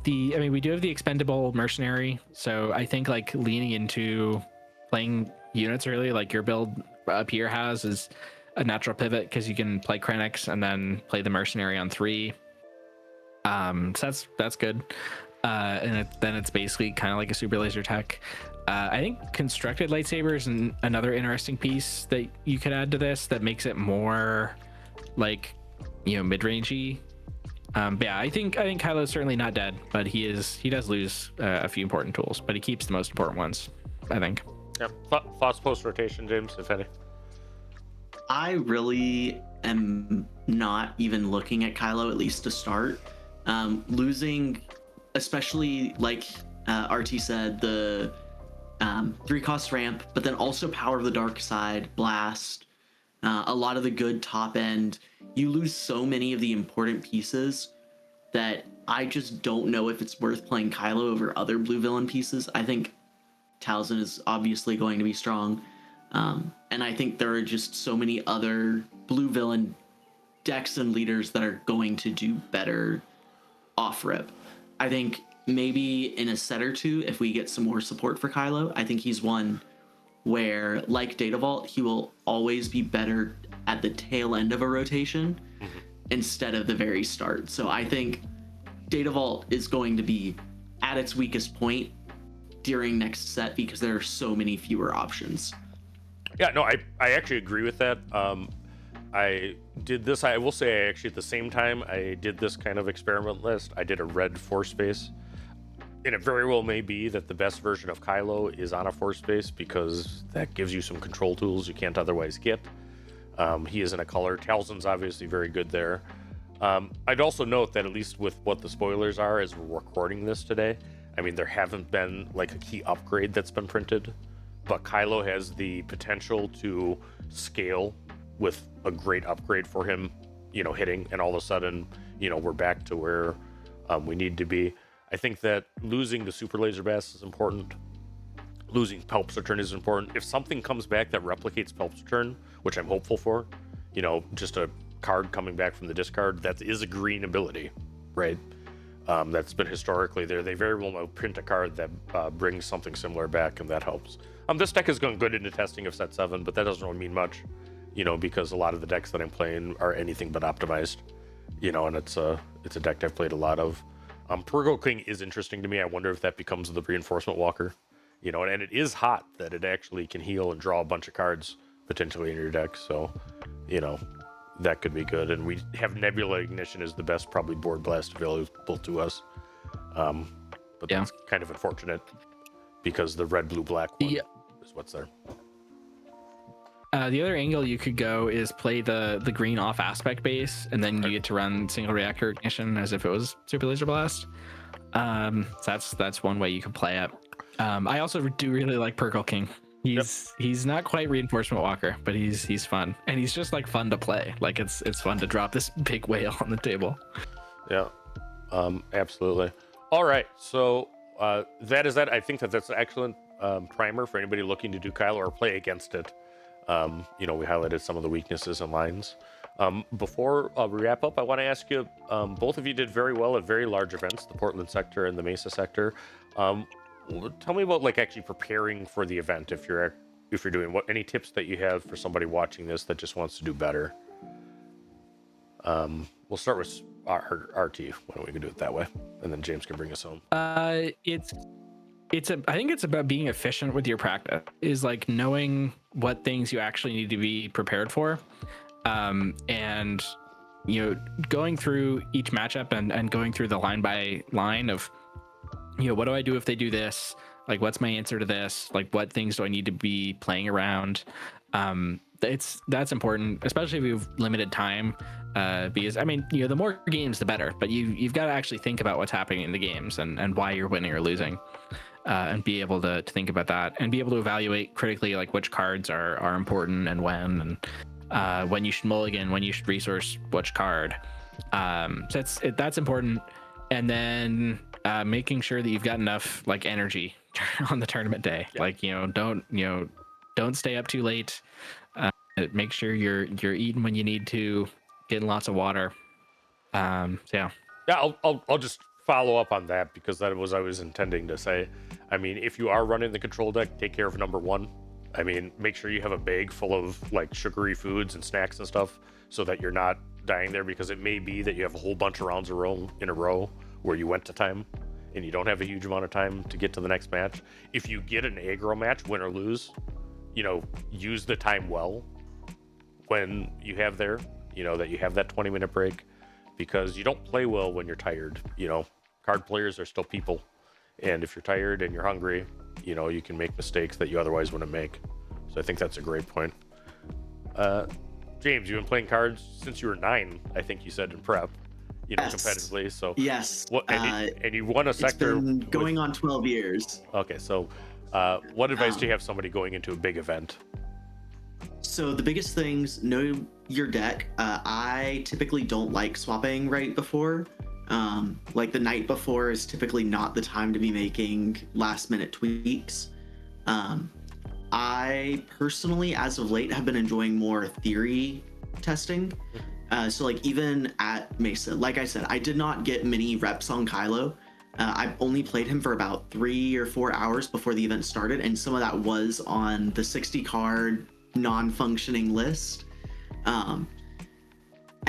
We do have the expendable mercenary, so I think like leaning into playing units early, like your build up here has, is a natural pivot because you can play Krennic and then play the mercenary on 3. So that's good. Then it's basically kind of like a Super Laser Tech. I think constructed lightsaber is another interesting piece that you could add to this that makes it more like mid-rangey. But yeah, I think Kylo's certainly not dead, but he does lose a few important tools, but he keeps the most important ones, I think. Yeah. Thoughts post rotation, James, if any? I really am not even looking at Kylo, at least to start. Losing, especially like RT said, the 3-cost ramp, but then also Power of the Dark Side, Blast, a lot of the good top end. You lose so many of the important pieces that I just don't know if it's worth playing Kylo over other blue villain pieces. I think Talzin is obviously going to be strong. And I think there are just so many other blue villain decks and leaders that are going to do better off rip. I think maybe in a set or two, if we get some more support for Kylo, I think he's one where, like Data Vault, he will always be better at the tail end of a rotation instead of the very start. So I think Data Vault is going to be at its weakest point during next set because there are so many fewer options. Yeah, no, I actually agree with that. I did this, I will say, I actually, at the same time I did this kind of experiment list, I did a red force space. And it very well may be that the best version of Kylo is on a force space because that gives you some control tools you can't otherwise get. He is in a color. Talzin's obviously very good there. I'd also note that at least with what the spoilers are as we're recording this today, I mean, there haven't been like a key upgrade that's been printed, but Kylo has the potential to scale with a great upgrade for him, you know, hitting, and all of a sudden, you know, we're back to where we need to be. I think that losing the Super Laser Blast is important. Losing Pelp's Return is important. If something comes back that replicates Pelp's Return, which I'm hopeful for, you know, just a card coming back from the discard, that is a green ability, right? That's been historically there. They very well might print a card that brings something similar back, and that helps. This deck has gone good into testing of set 7, but that doesn't really mean much, you know, because a lot of the decks that I'm playing are anything but optimized, you know, and it's a deck I've played a lot of. Purgo King is interesting to me. I wonder if that becomes the reinforcement walker, you know, and it is hot that it actually can heal and draw a bunch of cards potentially in your deck. So, you know, that could be good. And we have Nebula Ignition as the best probably board blast available to us. But Yeah, that's kind of unfortunate because the red, blue, black one is what's there. The other angle you could go is play the green off aspect base, and then you get to run single reactor ignition as if it was Super Laser Blast. So that's one way you can play it. I also do really like Purgle King. He's not quite reinforcement walker, but he's fun, and he's just like fun to play. Like it's fun to drop this big whale on the table. Yeah, absolutely. All right, so that is that. I think that's an excellent primer for anybody looking to do Kylo or play against it. You know, we highlighted some of the weaknesses and lines. Before we wrap up, I want to ask you, both of you did very well at very large events, the Portland sector and the Mesa sector. Tell me about like actually preparing for the event if you're doing any tips that you have for somebody watching this that just wants to do better. We'll start with RT. Why don't we do it that way, and then James can bring us home. I think it's about being efficient with your practice, is like knowing what things you actually need to be prepared for, and you know, going through each matchup and going through the line by line of, you know, what do I do if they do this? Like, what's my answer to this? Like, what things do I need to be playing around? That's important, especially if you have limited time, because I mean, you know, the more games the better, but you've got to actually think about what's happening in the games and why you're winning or losing, and be able to think about that and be able to evaluate critically like which cards are important and when you should mulligan, when you should resource which card. So that's important. And then making sure that you've got enough like energy on the tournament day. Yeah. Like, don't stay up too late. Make sure you're eating when you need to, getting lots of water. Yeah, I'll just follow up on that because that was I was intending to say. I mean, if you are running the control deck, take care of number one. I mean, make sure you have a bag full of like sugary foods and snacks and stuff so that you're not dying there, because it may be that you have a whole bunch of rounds in a row where you went to time and you don't have a huge amount of time to get to the next match. If you get an aggro match, win or lose, you know, use the time well when you have there, you know, that you have that 20-minute break, because you don't play well when you're tired. You know, card players are still people, and if you're tired and you're hungry, you know, you can make mistakes that you otherwise wouldn't make. So I think that's a great point. James, you've been playing cards since you were 9, I think you said in prep, Yes. competitively. So Yes. what? And you won a sector. It's been going on 12 years. Okay, so what advice do you have somebody going into a big event? So the biggest things, know your deck. I typically don't like swapping right before. Like the night before is typically not the time to be making last minute tweaks. I personally, as of late, have been enjoying more theory testing. So like even at Mesa, like I said, I did not get many reps on Kylo. I only played him for about 3 or 4 hours before the event started, and some of that was on the 60 card non-functioning list. And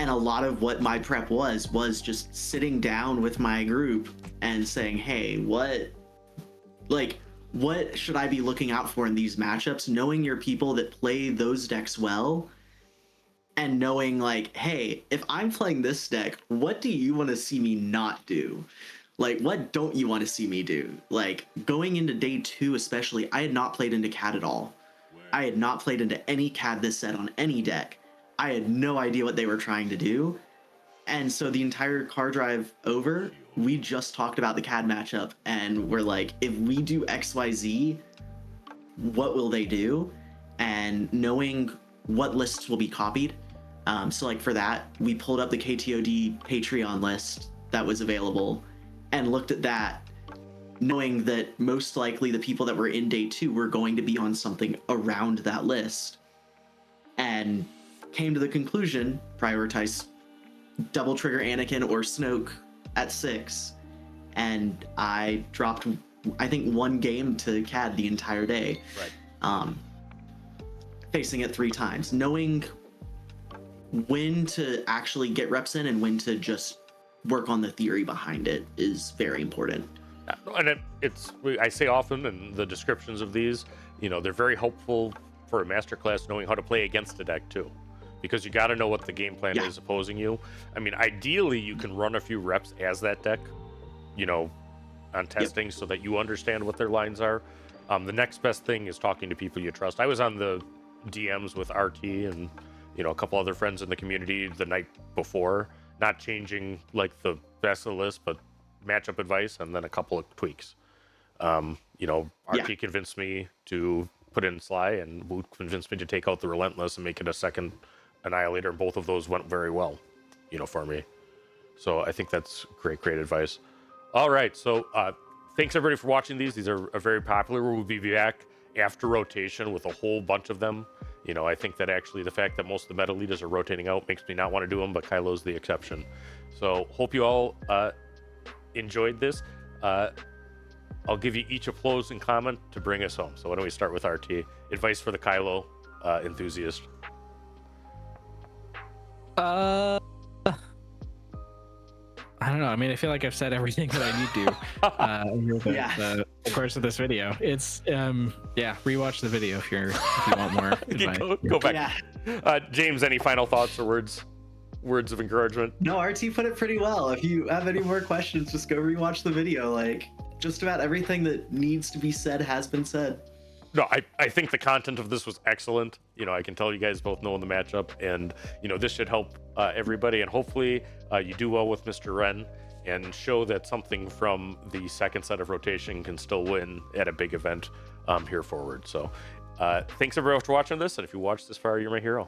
a lot of what my prep was just sitting down with my group and saying, hey, what should I be looking out for in these matchups? Knowing your people that play those decks well, and knowing like, hey, if I'm playing this deck, what do you want to see me not do? Like, what don't you want to see me do? Like, going into day 2 especially, I had not played into Cad at all. I had not played into any Cad this set on any deck. I had no idea what they were trying to do. And so the entire card drive over, we just talked about the Cad matchup, and we're like, if we do XYZ, what will they do? And knowing what lists will be copied. So like for that, we pulled up the KTOD Patreon list that was available and looked at that, knowing that most likely the people that were in day 2 were going to be on something around that list, and came to the conclusion, prioritize double trigger Anakin or Snoke at 6. And I dropped, I think, 1 game to Cad the entire day. Right. Facing it 3 times, knowing when to actually get reps in and when to just work on the theory behind it is very important. And I say often in the descriptions of these, they're very helpful for a masterclass knowing how to play against a deck too, because you got to know what the game plan is opposing you. I mean, ideally you can run a few reps as that deck, on testing so that you understand what their lines are. The next best thing is talking to people you trust. I was on the DMs with RT and a couple other friends in the community the night before, not changing like the best of the list, but matchup advice and then a couple of tweaks. RT convinced me to put in Sly, and Woot convinced me to take out the Relentless and make it a second Annihilator, and both of those went very well, for me. So I think that's great advice. All right, so thanks everybody for watching these. These are very popular. We'll be back after rotation with a whole bunch of them. I think that actually the fact that most of the meta leaders are rotating out makes me not want to do them, but Kylo's the exception. So hope you all enjoyed this. I'll give you each a closing comment to bring us home. So why don't we start with RT? Advice for the Kylo enthusiast. I don't know. I mean, I feel like I've said everything that I need to over the course of this video. It's rewatch the video if you want more advice. Go back. James, any final thoughts or words of encouragement? No, RT put it pretty well. If you have any more questions, just go rewatch the video. Like, just about everything that needs to be said has been said. No, I think the content of this was excellent. I can tell you guys both know in the matchup, and this should help everybody, and hopefully you do well with Mr. Ren and show that something from the second set of rotation can still win at a big event here forward. So thanks everyone for watching this, and if you watched this far, you're my hero.